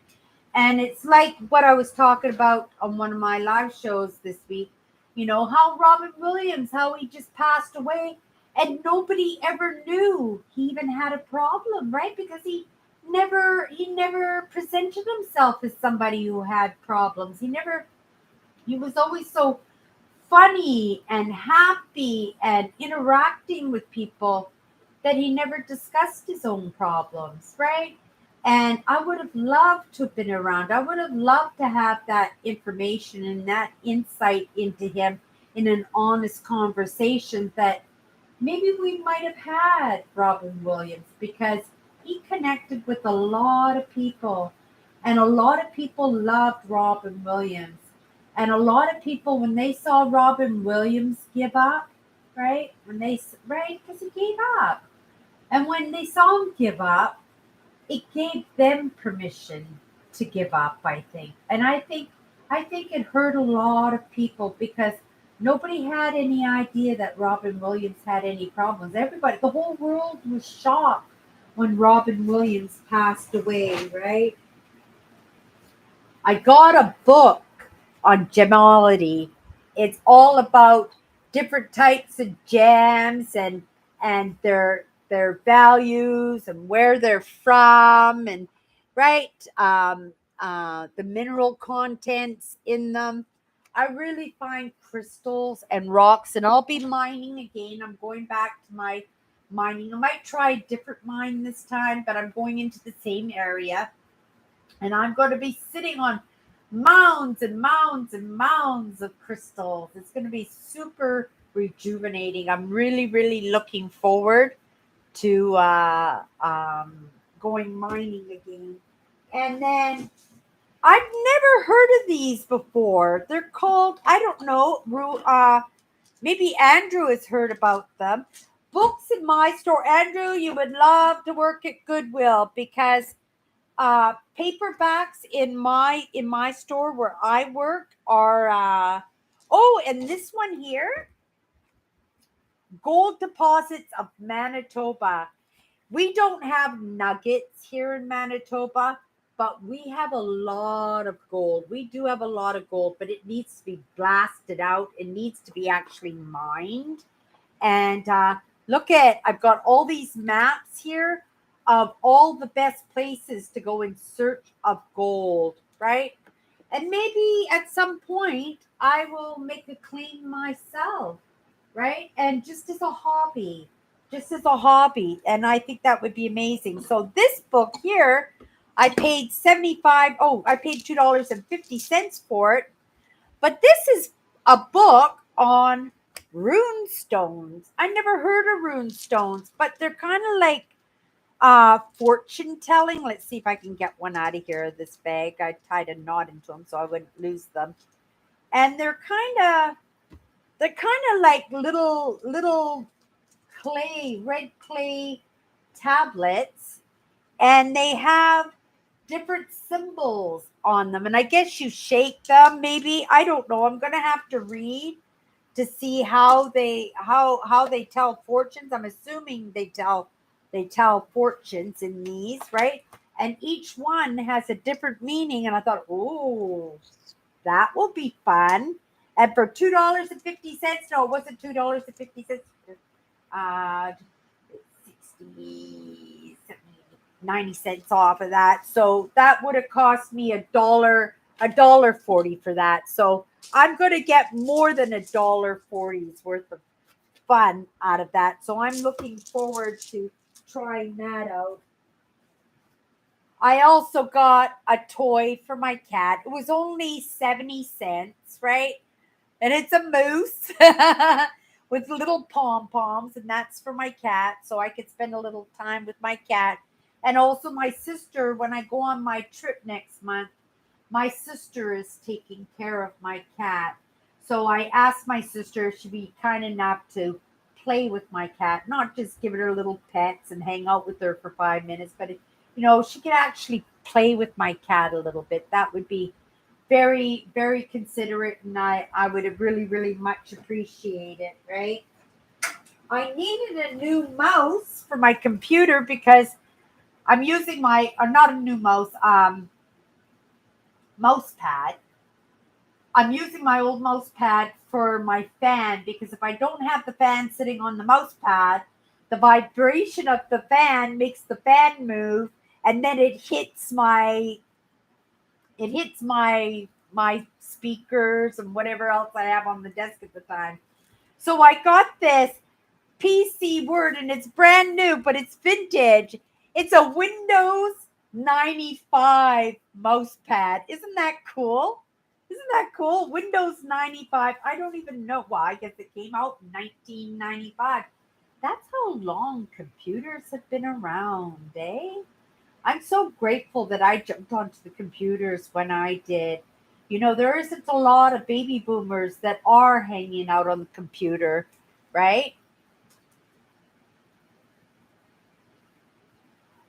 And it's like what I was talking about on one of my live shows this week, how Robin Williams, how he just passed away and nobody ever knew he even had a problem, right? Because he never presented himself as somebody who had problems. He was always so funny and happy and interacting with people that he never discussed his own problems, right? And I would have loved to have been around. I would have loved to have that information and that insight into him in an honest conversation that maybe we might have had Robin Williams, because he connected with a lot of people, and a lot of people loved Robin Williams. And a lot of people, when they saw Robin Williams give up, right? Right, because he gave up. And when they saw him give up, it gave them permission to give up, I think. And I think it hurt a lot of people because nobody had any idea that Robin Williams had any problems. Everybody, the whole world was shocked when Robin Williams passed away, right? I got a book on gemology. It's all about different types of gems and their values and where they're from, and right, the mineral contents in them. I really find crystals and rocks, and I'll be mining again. I'm going back to my mining. I might try a different mine this time, but I'm going into the same area, and I'm going to be sitting on mounds and mounds and mounds of crystals. It's going to be super rejuvenating. I'm really, really looking forward to going mining again. And then I've never heard of these before. They're called, I don't know, maybe Andrew has heard about them. Books in my store. Andrew, you would love to work at Goodwill, because paperbacks in my store where I work are and this one here, Gold Deposits of Manitoba. We don't have nuggets here in Manitoba, but we have a lot of gold. We do have a lot of gold, but it needs to be blasted out. It needs to be actually mined. And I've got all these maps here of all the best places to go in search of gold, right? And maybe at some point I will make a claim myself, right? And just as a hobby. And I think that would be amazing. So this book here, I paid I paid $2.50 for it. But this is a book on runestones. I never heard of runestones, but they're kind of like fortune telling. Let's see if I can get one out of here, this bag. I tied a knot into them so I wouldn't lose them. And they're kind of like little red clay tablets, and they have different symbols on them. And I guess you shake them, maybe. I don't know. I'm gonna have to read to see how they tell fortunes. I'm assuming they tell fortunes in these, right? And each one has a different meaning. And I thought, oh, that will be fun. And for $2.50, no, it wasn't $2.50. 60, 90 cents off of that. So that would have cost me $1.40 for that. So I'm going to get more than $1.40's worth of fun out of that. So I'm looking forward to trying that out. I also got a toy for my cat. It was only 70 cents, right? And it's a moose with little pom poms, and that's for my cat, so I could spend a little time with my cat. And also, my sister, when I go on my trip next month, my sister is taking care of my cat. So I asked my sister if she'd be kind enough to play with my cat, not just give her little pets and hang out with her for 5 minutes, but she could actually play with my cat a little bit. That would be very, very considerate, and I would have really, really much appreciate it, right? I needed a new mouse for my computer because I'm using not a new mouse pad. I'm using my old mouse pad for my fan, because if I don't have the fan sitting on the mouse pad, the vibration of the fan makes the fan move, and then it hits my speakers and whatever else I have on the desk at the time. So I got this PC Word, and it's brand new, but it's vintage. It's a Windows 95 mouse pad. Isn't that cool? Isn't that cool? Windows 95. I don't even know. Well, I guess it came out in 1995. That's how long computers have been around, eh? I'm so grateful that I jumped onto the computers when I did. There isn't a lot of baby boomers that are hanging out on the computer, right?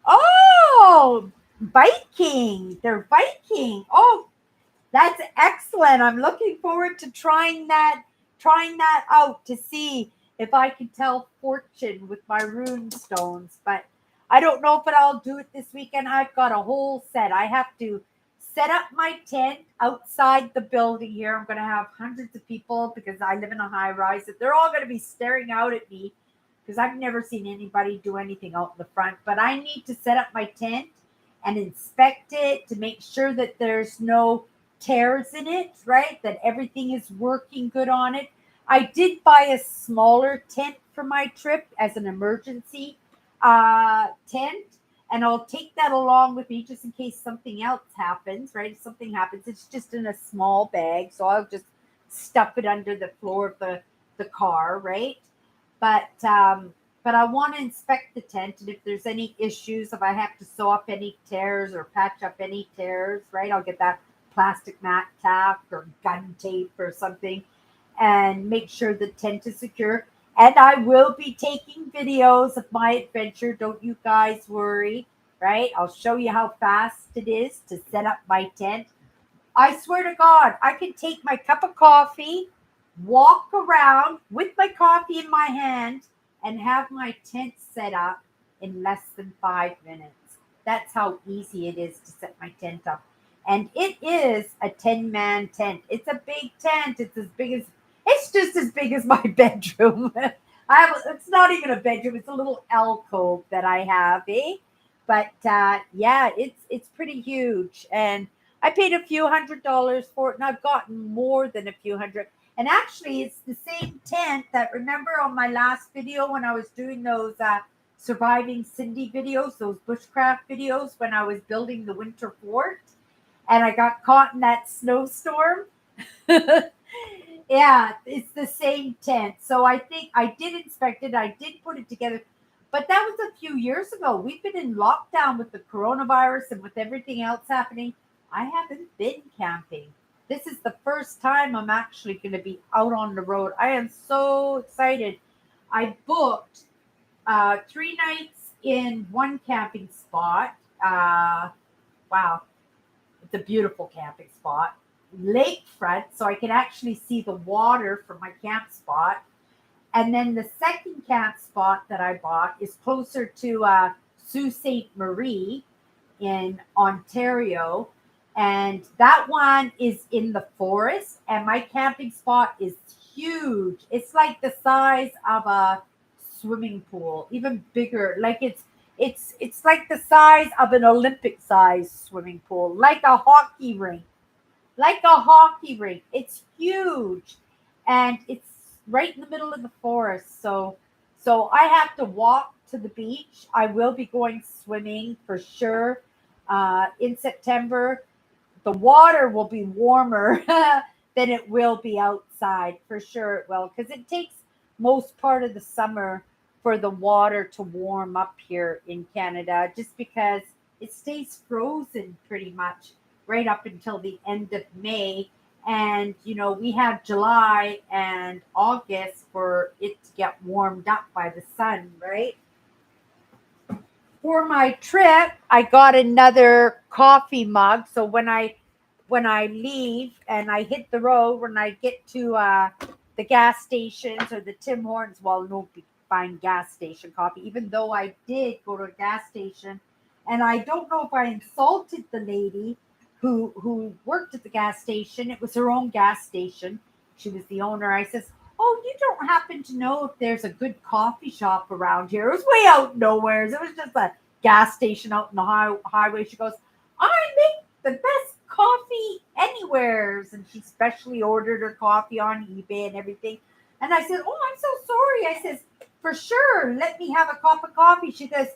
Oh, biking. They're biking. Oh, that's excellent. I'm looking forward to trying that out to see if I can tell fortune with my Runestones. But I don't know if I'll do it this weekend. I've got a whole set. I have to set up my tent outside the building here. I'm going to have hundreds of people because I live in a high rise. They're all going to be staring out at me because I've never seen anybody do anything out in the front. But I need to set up my tent and inspect it to make sure that there's no tears in it, right? That everything is working good on it. I did buy a smaller tent for my trip as an emergency tent, and I'll take that along with me just in case something else happens, right? If something happens, it's just in a small bag, so I'll just stuff it under the floor of the car, right? But I want to inspect the tent, and if there's any issues, if I have to sew up any tears or patch up any tears, right? I'll get that plastic mat tack or gun tape or something and make sure the tent is secure. And I will be taking videos of my adventure. Don't you guys worry, right? I'll show you how fast it is to set up my tent. I swear to God, I can take my cup of coffee, walk around with my coffee in my hand, and have my tent set up in less than 5 minutes. That's how easy it is to set my tent up. And it is a 10-man tent. It's a big tent. It's just as big as my bedroom. It's not even a bedroom. It's a little alcove that I have, eh? But yeah, it's pretty huge. And I paid a few $100s for it, and I've gotten more than a few hundred. And actually, it's the same tent that, remember on my last video when I was doing those surviving Cindy videos, those bushcraft videos when I was building the winter fort, and I got caught in that snowstorm. Yeah, it's the same tent. So I think I did inspect it. I did put it together. But that was a few years ago. We've been in lockdown with the coronavirus and with everything else happening. I haven't been camping. This is the first time I'm actually going to be out on the road. I am so excited. I booked 3 nights in one camping spot. Wow, it's a beautiful camping spot. Lakefront, so I can actually see the water from my camp spot. And then the second camp spot that I bought is closer to Sault Ste. Marie in Ontario. And that one is in the forest. And my camping spot is huge. It's like the size of a swimming pool, even bigger. Like it's like the size of an Olympic size swimming pool, like a hockey rink. Like a hockey rink. It's huge. And it's right in the middle of the forest. So I have to walk to the beach. I will be going swimming for sure. In September, the water will be warmer than it will be outside. For sure it will, because it takes most part of the summer for the water to warm up here in Canada, just because it stays frozen pretty much right up until the end of May. And, we have July and August for it to get warmed up by the sun, right? For my trip, I got another coffee mug. So when I leave and I hit the road, when I get to the gas stations or the Tim Hortons, well, no be buying gas station coffee, even though I did go to a gas station. And I don't know if I insulted the lady who worked at the gas station. It was her own gas station. She was the owner. I says, "Oh, you don't happen to know if there's a good coffee shop around here?" It was way out nowhere. It was just a gas station out in the highway. She goes, "I make the best coffee anywheres." And she specially ordered her coffee on eBay and everything. And I said, "Oh, I'm so sorry." I says, "For sure, let me have a cup of coffee." She goes,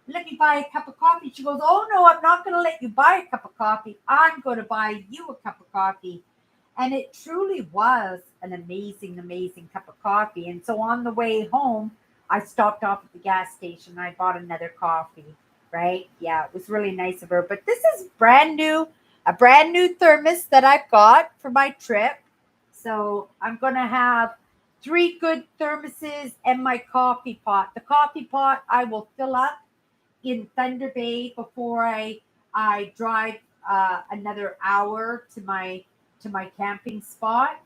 let me buy a cup of coffee. She goes, oh no, I'm not going to let you buy a cup of coffee. I'm going to buy you a cup of coffee. And it truly was an amazing, amazing cup of coffee. And so on the way home, I stopped off at the gas station and I bought another coffee, right? Yeah, it was really nice of her. But this is a brand new thermos that I've got for my trip. So I'm going to have three good thermoses and my coffee pot. The coffee pot I will fill up in Thunder Bay before I drive another hour to my camping spot.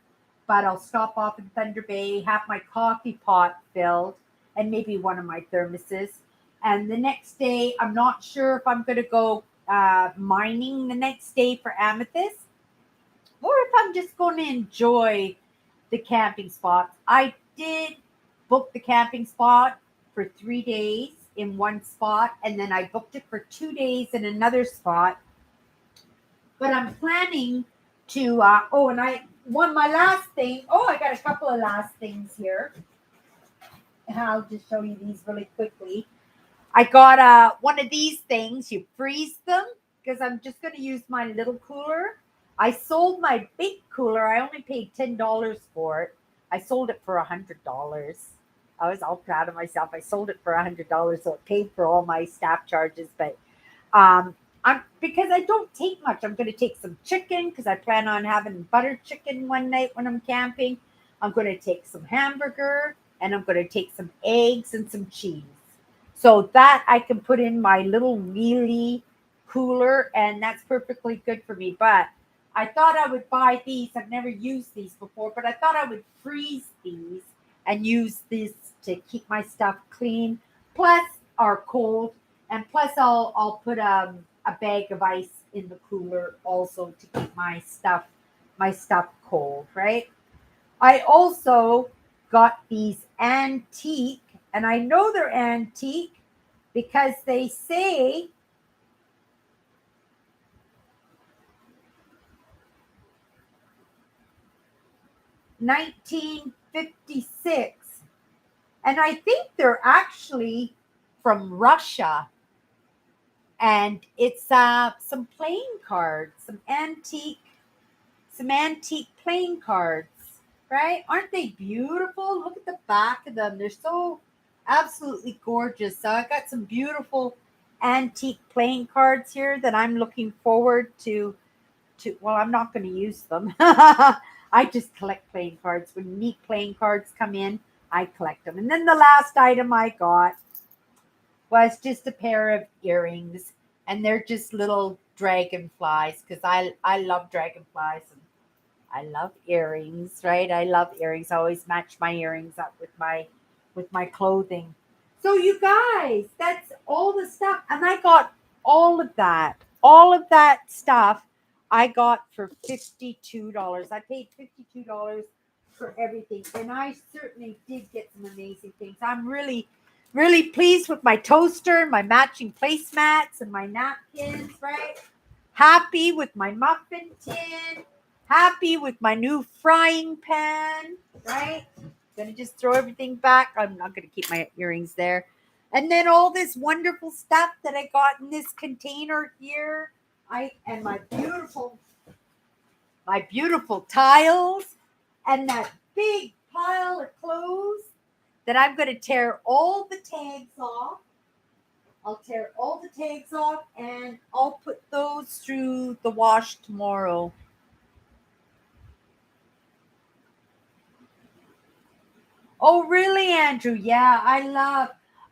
But I'll stop off in Thunder Bay, have my coffee pot filled, and maybe one of my thermoses. And the next day, I'm not sure if I'm going to go mining the next day for amethyst, or if I'm just going to enjoy the camping spots. I did book the camping spot for 3 days in one spot, and then I booked it for 2 days in another spot. But I'm planning to, and my last thing, I got a couple of last things here. And I'll just show you these really quickly. I got one of these things. You freeze them because I'm just going to use my little cooler. I sold my big cooler. I only paid $10 for it. I sold it for $100. I was all proud of myself. I sold it for $100, so it paid for all my staff charges. But I'm because I don't take much. I'm going to take some chicken because I plan on having butter chicken one night when I'm camping. I'm going to take some hamburger and I'm going to take some eggs and some cheese. So that I can put in my little wheelie cooler, and that's perfectly good for me. But I thought I would buy these. I've never used these before, but I thought I would freeze these and use this to keep my stuff clean, plus are cold, and plus I'll put a bag of ice in the cooler also to keep my stuff cold, right? I also got these antique, and I know they're antique because they say 1956, and I think they're actually from Russia. And it's some playing cards, some antique playing cards, right? Aren't they beautiful? Look at the back of them. They're so absolutely gorgeous. So I got some beautiful antique playing cards here that I'm looking forward to well, I'm not going to use them. I just collect playing cards. When neat playing cards come in, I collect them. And then the last item I got was just a pair of earrings, and they're just little dragonflies because I love dragonflies and I love earrings, right? I love earrings. I always match my earrings up with my clothing. So you guys, that's all the stuff, and I got all of that stuff. I got for $52. I paid $52 for everything, and I certainly did get some amazing things. I'm really, really pleased with my toaster and my matching placemats and my napkins, right? Happy with my muffin tin. Happy with my new frying pan, right? Gonna just throw everything back. I'm not gonna keep my earrings there. And then all this wonderful stuff that I got in this container here. My beautiful tiles and that big pile of clothes that I'm gonna tear all the tags off. I'll tear all the tags off and I'll put those through the wash tomorrow. Oh, really, Andrew? Yeah, I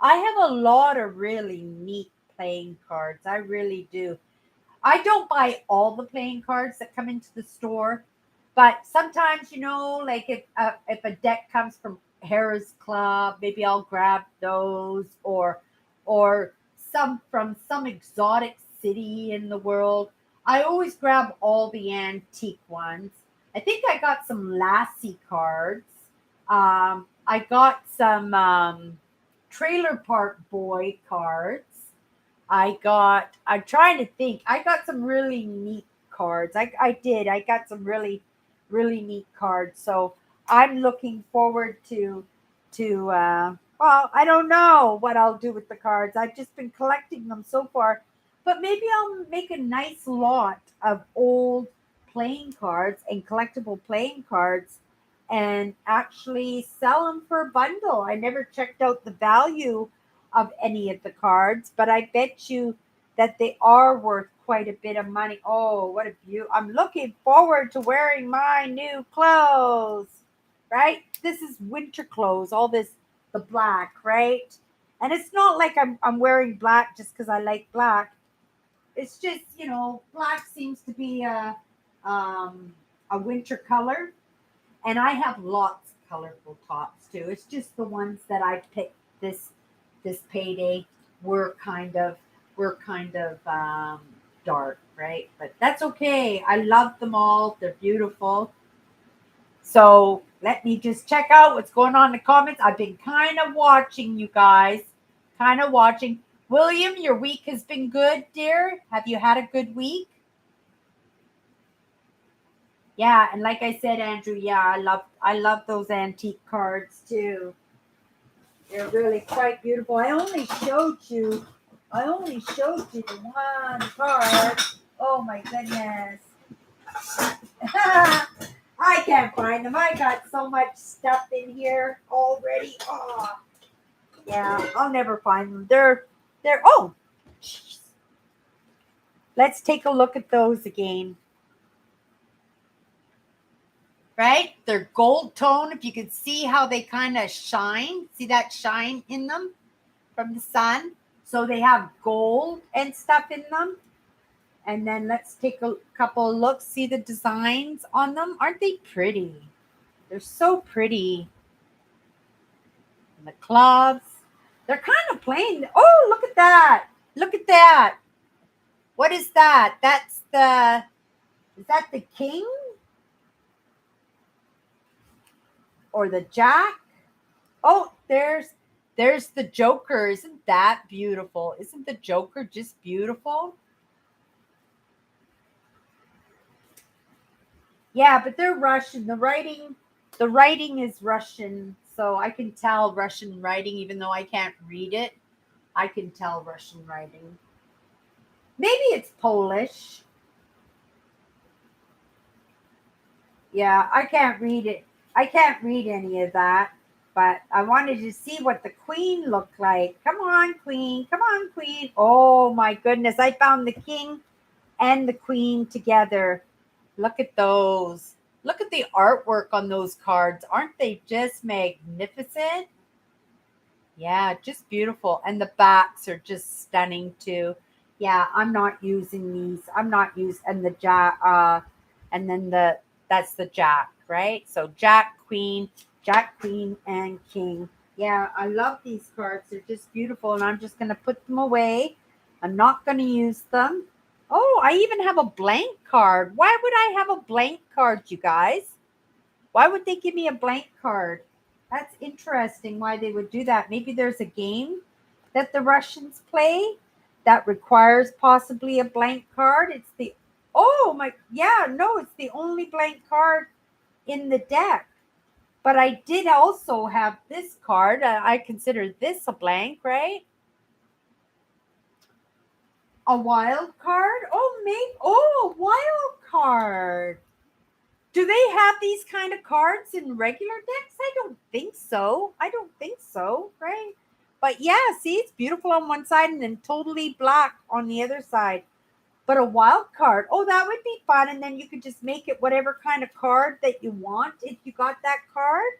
have a lot of really neat playing cards. I really do. I don't buy all the playing cards that come into the store, but sometimes, like if a deck comes from Harris Club, maybe I'll grab those, or some from some exotic city in the world. I always grab all the antique ones. I think I got some Lassie cards. I got some Trailer Park Boy cards. I'm trying to think. I got some really neat cards. I did. I got some really, really neat cards. So I'm looking forward to Well, I don't know what I'll do with the cards. I've just been collecting them so far. But maybe I'll make a nice lot of old playing cards and collectible playing cards and actually sell them for a bundle. I never checked out the value of any of the cards, but I bet you that they are worth quite a bit of money. Oh, what a view. I'm looking forward to wearing my new clothes, right? This is winter clothes, all this, the black, right? And it's not like I'm wearing black just because I like black. It's just, black seems to be a winter color. And I have lots of colorful tops too. It's just the ones that I picked this payday were kind of dark, right? But that's okay. I love them all. They're beautiful. So let me just check out what's going on in the comments. I've been kind of watching you guys, kind of watching. William, your week has been good, dear. Have you had a good week? Yeah, and like I said, Andrew, yeah, I love those antique cards too. They're really quite beautiful. I only showed you the one card. Oh my goodness. I can't find them. I got so much stuff in here already. Oh, yeah, I'll never find them. They're oh, jeez. Let's take a look at those again. Right? They're gold tone. If you can see how they kind of shine, see that shine in them from the sun. So they have gold and stuff in them. And then let's take a couple of looks. See the designs on them? Aren't they pretty? They're so pretty. And the clubs. They're kind of plain. Oh, look at that. Look at that. What is that? Is that the king? Or the jack? Oh, there's the Joker. Isn't that beautiful? Isn't the Joker just beautiful? Yeah, but they're Russian. The writing is Russian, so I can tell Russian writing even though I can't read it. I can tell Russian writing. Maybe it's Polish. Yeah, I can't read it. I can't read any of that, but I wanted to see what the queen looked like. Come on, queen. Come on, queen. Oh my goodness. I found the king and the queen together. Look at those. Look at the artwork on those cards. Aren't they just magnificent? Yeah, just beautiful. And the backs are just stunning too. Yeah, I'm not using these. I'm not using and the jack and then that's the jack, right? So Jack, Queen, and King. Yeah, I love these cards. They're just beautiful, and I'm just gonna put them away. I'm not gonna use them. Oh, I even have a blank card. Why would I have a blank card, you guys? Why would they give me a blank card? That's interesting why they would do that. Maybe there's a game that the Russians play that requires possibly a blank card. It's the oh my yeah, no, it's the only blank card in the deck. But I did also have this card. I consider this a blank, right? A wild card? Oh, maybe. Oh, a wild card. Do they have these kind of cards in regular decks? I don't think so. I don't think so, right? But yeah, see, it's beautiful on one side and then totally black on the other side. But a wild card, oh, that would be fun. And then you could just make it whatever kind of card that you want if you got that card.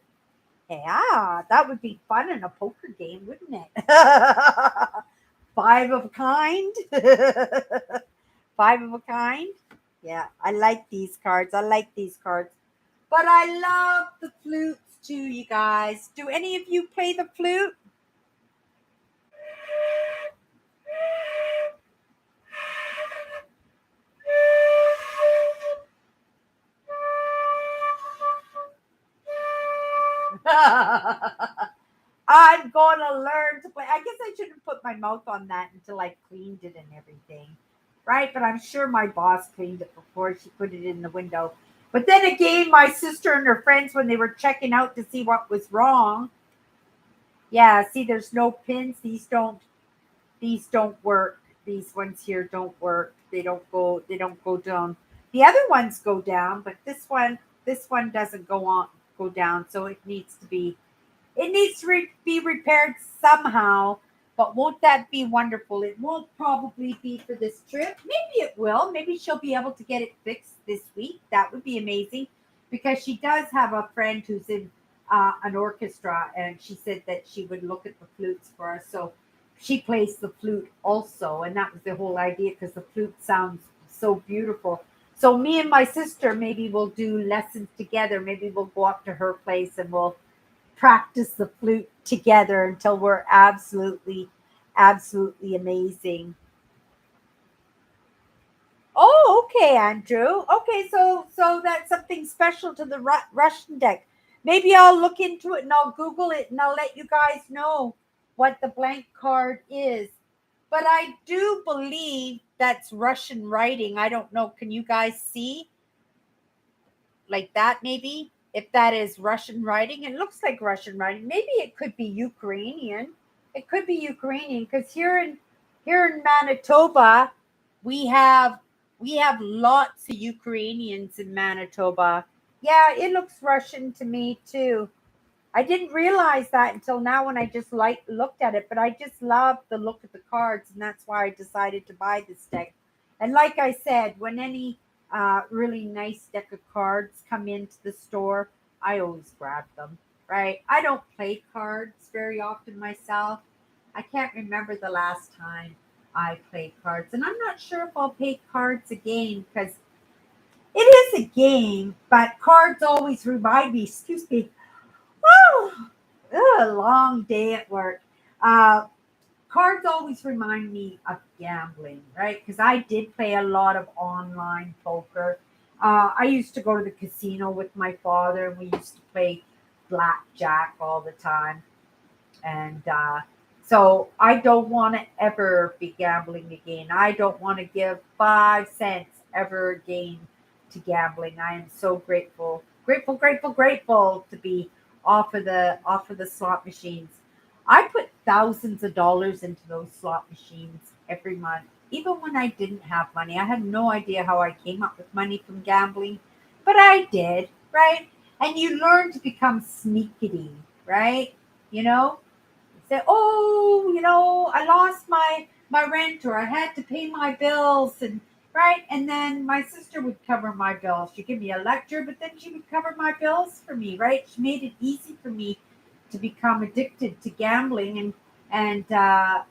Yeah, that would be fun in a poker game, wouldn't it? Five of a kind. Five of a kind. Yeah, I like these cards. I like these cards. But I love the flutes too, you guys. Do any of you play the flute? I'm going to learn to play. I guess I shouldn't put my mouth on that until I cleaned it and everything. Right? But I'm sure my boss cleaned it before she put it in the window. But then again, my sister and her friends, when they were checking out to see what was wrong, Yeah, see, there's no pins. These don't work. These ones here don't work. They don't go down. The other ones go down, but this one doesn't go down, so it needs to be repaired somehow. But won't that be wonderful? It won't probably be for this trip. Maybe it will. Maybe she'll be able to get it fixed this week. That would be amazing because she does have a friend who's in an orchestra, and she said that she would look at the flutes for us. So she plays the flute also, and that was the whole idea because the flute sounds so beautiful. So me and my sister maybe we'll do lessons together. Maybe we'll go up to her place and we'll practice the flute together until we're absolutely amazing. Oh, okay, Andrew. Okay, so that's something special to the Russian deck. Maybe I'll look into it and I'll Google it and I'll let you guys know what the blank card is. But I do believe that's Russian writing. I don't know. Can you guys see like that? Maybe if that is Russian writing, it looks like Russian writing. Maybe it could be Ukrainian. It could be Ukrainian because here in Manitoba, we have we have lots of Ukrainians in Manitoba. Yeah, it looks Russian to me too. I didn't realize that until now when I just looked at it, but I just love the look of the cards, and that's why I decided to buy this deck. And like I said, when any really nice deck of cards come into the store, I always grab them. Right? I don't play cards very often myself. I can't remember the last time I played cards, and I'm not sure if I'll play cards again because it is a game, but cards always remind me. Excuse me. Oh, a long day at work. Uh, Cards always remind me of gambling, right? Because I did play a lot of online poker. I used to go to the casino with my father, and we used to play blackjack all the time. And so I don't want to ever be gambling again. I don't want to give 5 cents ever again to gambling. I am so grateful, grateful to be off of the slot machines. I put thousands of dollars into those slot machines every month, even when I didn't have money. I had no idea how I came up with money from gambling, but I did, right? And you learn to become sneaky, right? You know, say, oh, I lost my rent or I had to pay my bills and right. And then my sister would cover my bills. She'd give me a lecture, but then she would cover my bills for me, right? She made it easy for me to become addicted to gambling and I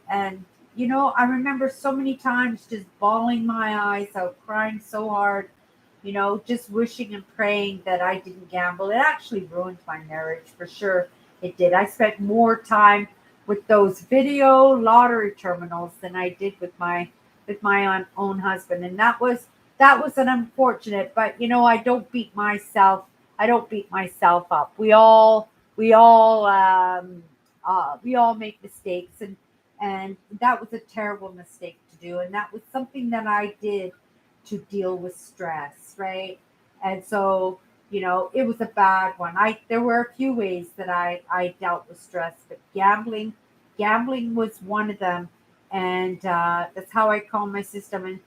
remember so many times just bawling my eyes out, crying so hard, just wishing and praying that I didn't gamble. It actually ruined my marriage for sure. It did. I spent more time with those video lottery terminals than I did with my own husband, and that was an unfortunate. But I don't beat myself. I don't beat myself up. We all make mistakes, and that was a terrible mistake to do, and that was something that I did to deal with stress, right? And so, it was a bad one. I There were a few ways that I dealt with stress, but gambling was one of them, and that's how I calm my system. And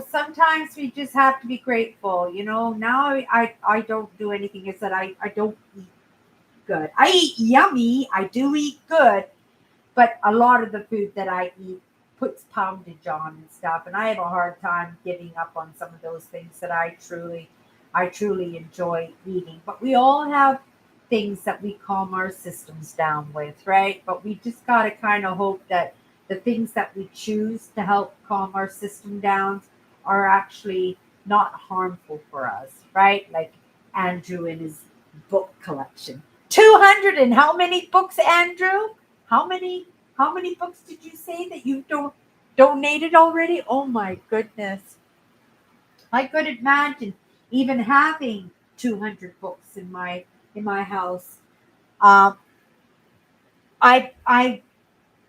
sometimes we just have to be grateful. Now I don't do anything. I said I don't eat good. I eat yummy. I do eat good, but a lot of the food that I eat puts poundage on and stuff, and I have a hard time giving up on some of those things that I truly enjoy eating. But we all have things that we calm our systems down with, right? But we just got to kind of hope that the things that we choose to help calm our system down are actually not harmful for us, right? Like Andrew in his book collection. 200 and how many books, Andrew? How many how many books did you say that you've donated already? Oh my goodness. I couldn't imagine even having 200 books in my house. Um, I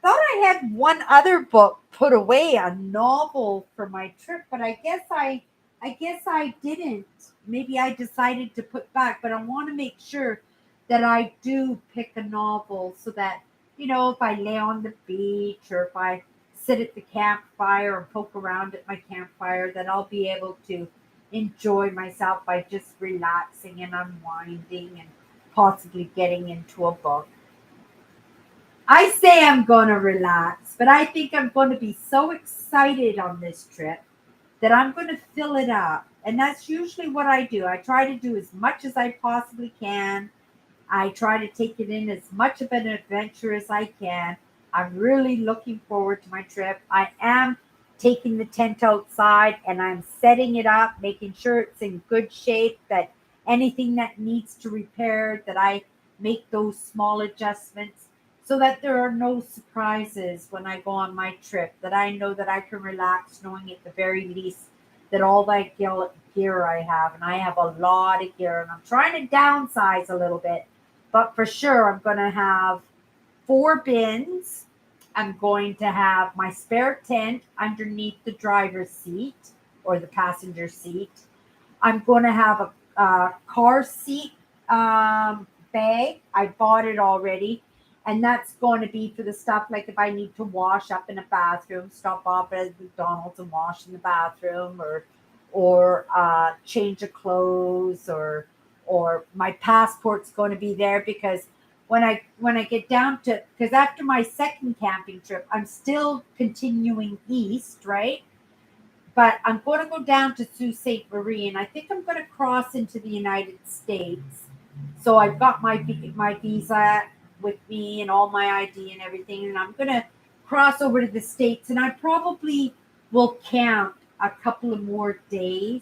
thought I had one other book put away, a novel for my trip, but I guess I didn't. Maybe I decided to put back, but I want to make sure that I do pick a novel so that if I lay on the beach or if I sit at the campfire and poke around at my campfire, then I'll be able to enjoy myself by just relaxing and unwinding and possibly getting into a book. I say I'm going to relax, but I think I'm going to be so excited on this trip that I'm going to fill it up. And that's usually what I do. I try to do as much as I possibly can. I try to take it in as much of an adventure as I can. I'm really looking forward to my trip. I am taking the tent outside and I'm setting it up, making sure it's in good shape, that anything that needs to repair, that I make those small adjustments so that there are no surprises when I go on my trip, that I know that I can relax knowing at the very least that all that gear I have, and I have a lot of gear, and I'm trying to downsize a little bit, but for sure I'm going to have 4 bins. I'm going to have my spare tent underneath the driver's seat or the passenger seat. I'm going to have a car seat bag. I bought it already. And that's going to be for the stuff like if I need to wash up in a bathroom, stop off at McDonald's and wash in the bathroom, or change of clothes, or my passport's going to be there because when I get down to, because after my second camping trip, I'm still continuing east, right? But I'm going to go down to Sault Ste. Marie, and I think I'm going to cross into the United States. So I've got my visa with me and all my ID and everything, and I'm going to cross over to the States, and I probably will camp a couple of more days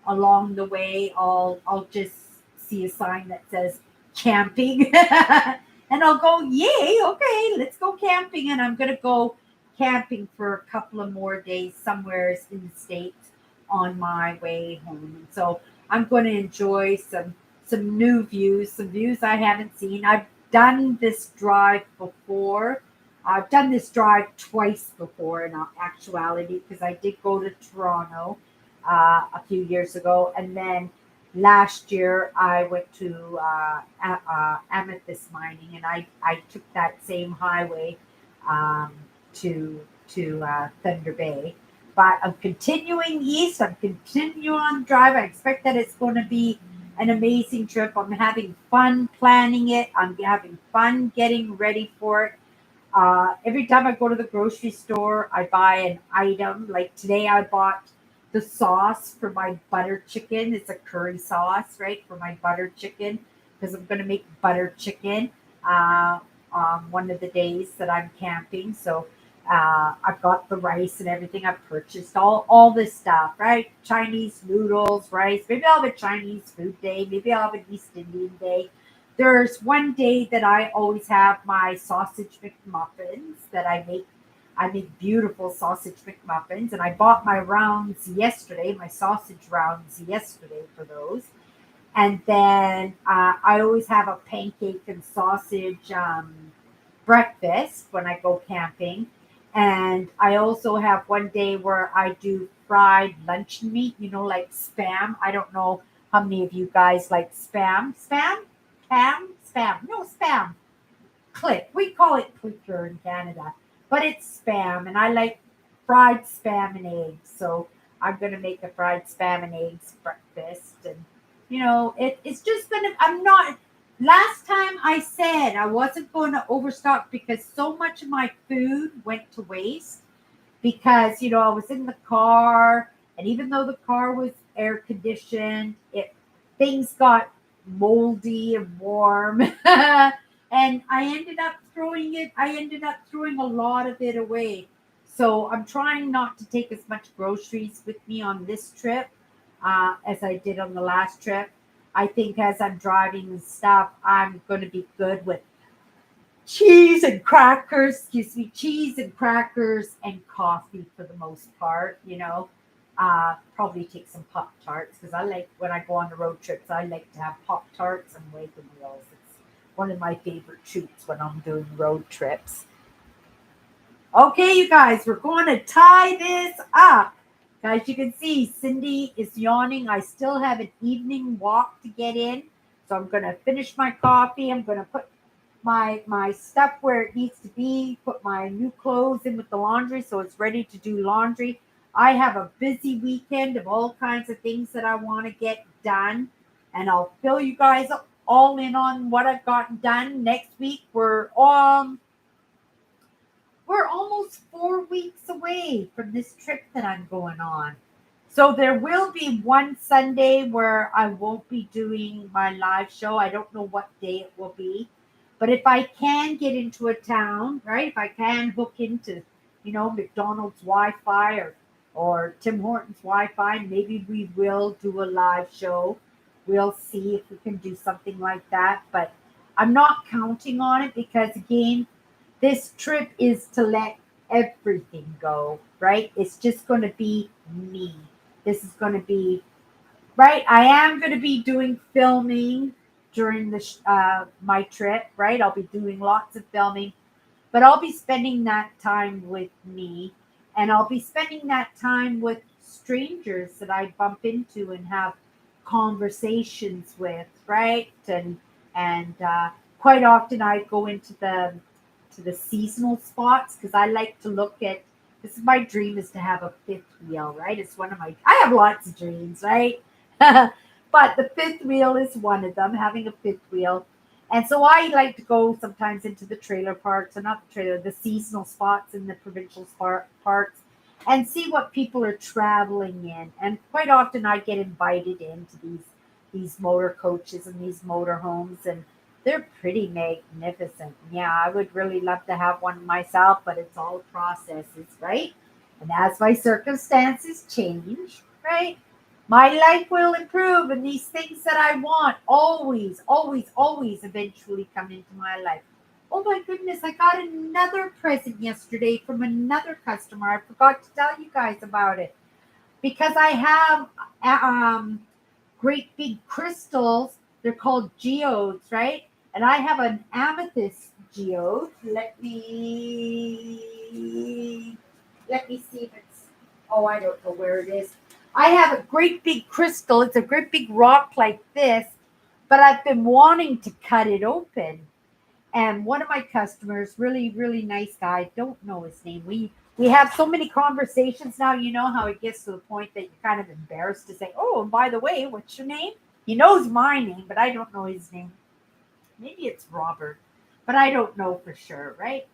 along the way. I'll just see a sign that says camping, and I'll go, yay, okay, let's go camping, and I'm going to go camping for a couple of more days somewhere in the States on my way home. And so I'm going to enjoy some new views, some views I haven't seen. I've done this drive before. I've done this drive twice before in actuality, because I did go to Toronto a few years ago. And then last year I went to Amethyst Mining, and I took that same highway to Thunder Bay. But I'm continuing east. I'm continuing on drive. I expect that it's going to be an amazing trip. I'm having fun planning it. I'm having fun getting ready for it. Every time I go to the grocery store, I buy an item. Like today, I bought the sauce for my butter chicken. It's a curry sauce, right, for my butter chicken, because I'm going to make butter chicken on one of the days that I'm camping. So I've got the rice and everything. I've purchased all this stuff, right? Chinese noodles, rice. Maybe I'll have a Chinese food day. Maybe I'll have an East Indian day. There's one day that I always have my sausage McMuffins that I make. I make beautiful sausage McMuffins, and I bought my rounds yesterday, my sausage rounds yesterday for those. And then I always have a pancake and sausage breakfast when I go camping. And I also have one day where I do fried luncheon meat, like Spam. I don't know how many of you guys like Spam. Spam? Pam? Spam. No, Spam. Click. We call it clicker in Canada. But it's Spam. And I like fried Spam and eggs. So I'm going to make a fried Spam and eggs breakfast. And, it's just going to, I'm not, last time I said I wasn't going to overstock because so much of my food went to waste because, I was in the car, and even though the car was air conditioned, things got moldy and warm. And I ended up throwing a lot of it away. So I'm trying not to take as much groceries with me on this trip as I did on the last trip. I think as I'm driving and stuff, I'm going to be good with cheese and crackers and coffee for the most part, probably take some Pop-Tarts because I like, when I go on the road trips, I like to have Pop-Tarts and wagon wheels. It's one of my favorite treats when I'm doing road trips. Okay, you guys, we're going to tie this up. As you can see, Cindy is yawning. I still have an evening walk to get in. So I'm going to finish my coffee. I'm going to put my stuff where it needs to be, put my new clothes in with the laundry so it's ready to do laundry. I have a busy weekend of all kinds of things that I want to get done, and I'll fill you guys all in on what I've gotten done. Next week we're almost 4 weeks away from this trip that I'm going on. So there will be one Sunday where I won't be doing my live show. I don't know what day it will be. But if I can get into a town, right? If I can hook into, McDonald's Wi-Fi or Tim Hortons Wi-Fi, maybe we will do a live show. We'll see if we can do something like that. But I'm not counting on it because, again, this trip is to let everything go, right? It's just going to be me. This is going to be, right? I am going to be doing filming during my trip, right? I'll be doing lots of filming, but I'll be spending that time with me, and I'll be spending that time with strangers that I bump into and have conversations with, right? And quite often I go into the seasonal spots because I like to look at. This is my dream is to have a fifth wheel, right? It's one of my. I have lots of dreams, right? But the fifth wheel is one of them. Having a fifth wheel. And so I like to go sometimes into the trailer parks, or not the trailer, the seasonal spots in the provincial parks, and see what people are traveling in. And quite often I get invited into these motor coaches and these motor homes, and they're pretty magnificent. Yeah, I would really love to have one myself, but it's all processes, right? And as my circumstances change, right? My life will improve, and these things that I want always, always, always eventually come into my life. Oh my goodness, I got another present yesterday from another customer. I forgot to tell you guys about it because I have great big crystals. They're called geodes, right? And I have an amethyst geode. Let me see if it's. Oh, I don't know where it is. I have a great big crystal. It's a great big rock like this, but I've been wanting to cut it open. And one of my customers, really, really nice guy, don't know his name. We have so many conversations now, you know how it gets to the point that you're kind of embarrassed to say, "Oh, and by the way, what's your name?" He knows my name, but I don't know his name. Maybe it's Robert, but I don't know for sure, right?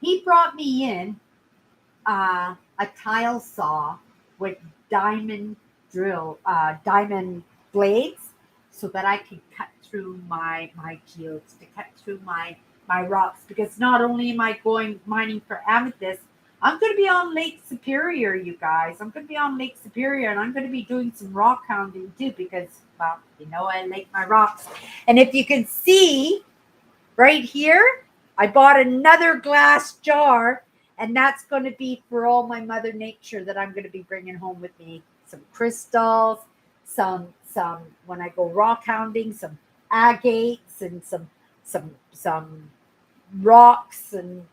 He brought me in a tile saw with diamond blades, so that I can cut through my geodes, to cut through my rocks. Because not only am I going mining for amethyst, I'm going to be on Lake Superior, you guys. I'm going to be on Lake Superior, and I'm going to be doing some rock hounding too, because, well, I like my rocks. And if you can see right here, I bought another glass jar, and that's going to be for all my Mother Nature that I'm going to be bringing home with me. Some crystals, some when I go rock hounding, some agates and some rocks and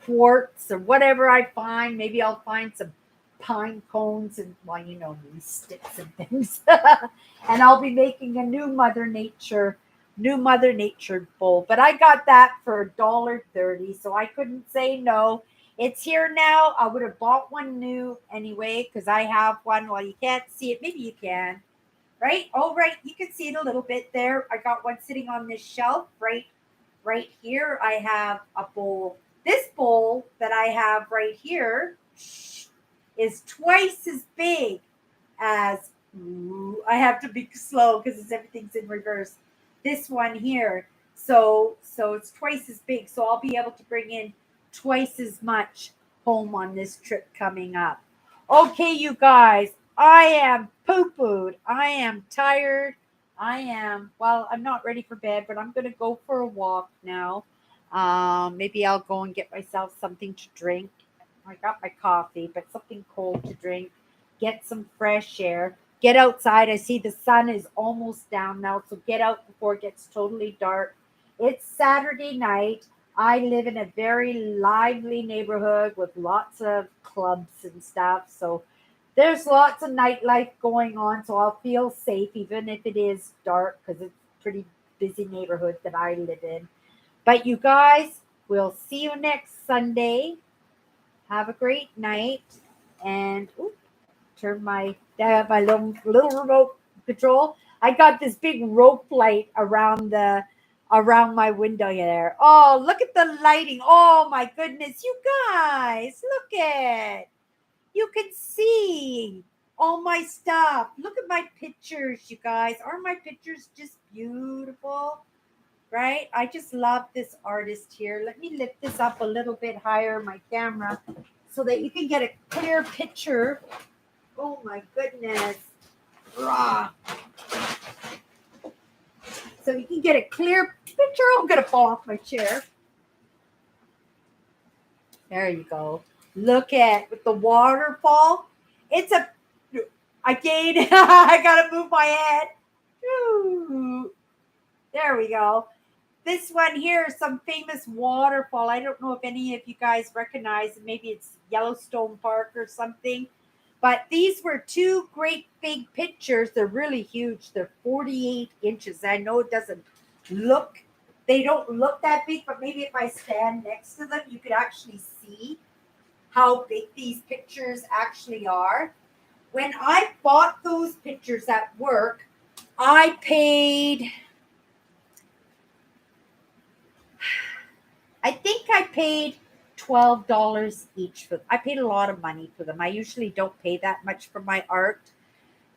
quartz or whatever I find. Maybe I'll find some pine cones and, well, these sticks and things. And I'll be making a new Mother Nature bowl. But I got that for $1.30, so I couldn't say no. It's here now. I would have bought one new anyway because I have one. Well, you can't see it. Maybe you can. Right? Oh, right. You can see it a little bit there. I got one sitting on this shelf right here. I have a bowl. This bowl that I have right here is twice as big as. I have to be slow because everything's in reverse. This one here. So it's twice as big. So I'll be able to bring in twice as much home on this trip coming up. Okay, you guys, I am poo-pooed. I am tired. I'm not ready for bed, but I'm going to go for a walk now. Maybe I'll go and get myself something to drink. I got my coffee, but something cold to drink. Get some fresh air. Get outside. I see the sun is almost down now, so get out before it gets totally dark. It's Saturday night. I live in a very lively neighborhood with lots of clubs and stuff. So there's lots of nightlife going on. So I'll feel safe even if it is dark because it's a pretty busy neighborhood that I live in. But you guys, we'll see you next Sunday. Have a great night. And turn my little remote control. I got this big rope light around my window there. Oh, look at the lighting. Oh my goodness, you guys, look at. You can see all my stuff. Look at my pictures, you guys. Aren't my pictures just beautiful? Right? I just love this artist here. Let me lift this up a little bit higher, my camera, so that you can get a clear picture. Oh my goodness. Rah. So you can get a clear picture. I'm going to fall off my chair. There you go. Look at with the waterfall. It's a, again, I got to move my head. Ooh. There we go. This one here is some famous waterfall. I don't know if any of you guys recognize it. Maybe it's Yellowstone Park or something. But these were two great big pictures. They're really huge. They're 48 inches. I know it doesn't look, they don't look that big, but maybe if I stand next to them, you could actually see how big these pictures actually are. When I bought those pictures at work, I paid, I think I paid $12 each for them. I paid a lot of money for them. I usually don't pay that much for my art,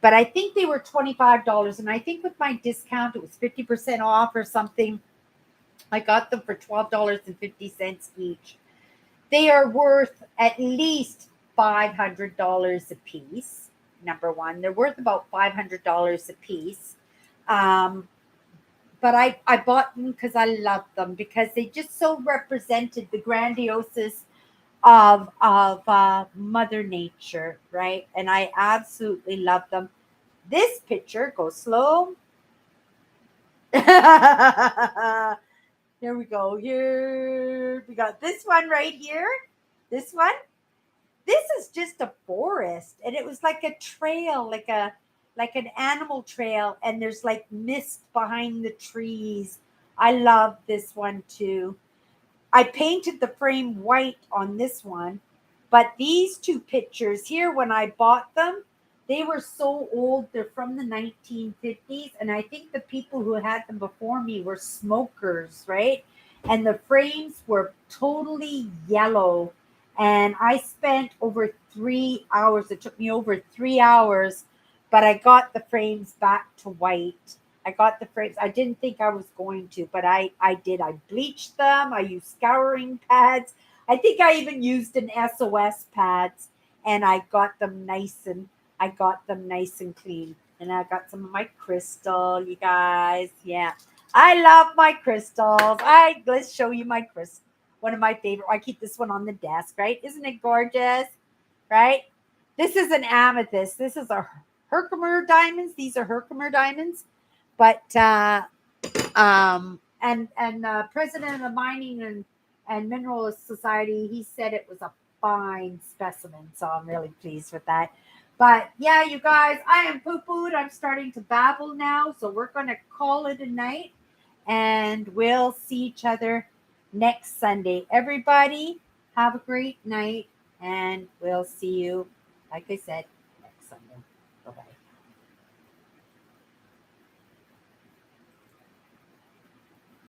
but I think they were $25. And I think with my discount, it was 50% off or something. I got them for $12.50 each. They are worth at least $500 a piece. Number one, they're worth about $500 a piece. But I bought them because I love them, because they just so represented the grandioseness of Mother Nature, right? And I absolutely love them. This picture, go slow. Here we go. Here we got this one right here. This one. This is just a forest, and it was like a trail, like an animal trail, and there's like mist behind the trees. I love this one too. I painted the frame white on this one, but these two pictures here, when I bought them, they were so old. They're from the 1950s, and I think the people who had them before me were smokers, right? And the frames were totally yellow. And I spent over 3 hours. It took me over 3 hours, but I got the frames back to white. I got the frames. I didn't think I was going to, but I did. I bleached them. I used scouring pads. I think I even used an SOS pads, and I got them nice and clean. And I got some of my crystal, you guys. Yeah. I love my crystals. Let's show you my crystal. One of my favorite. I keep this one on the desk, right? Isn't it gorgeous? Right? This is an amethyst. This is a Herkimer diamonds. These are Herkimer diamonds. But president of the Mining and Mineral Society, he said it was a fine specimen. So I'm really pleased with that. But yeah, you guys, I am poo-pooed. I'm starting to babble now. So we're going to call it a night. And we'll see each other next Sunday. Everybody, have a great night. And we'll see you, like I said, next Sunday. Bye-bye.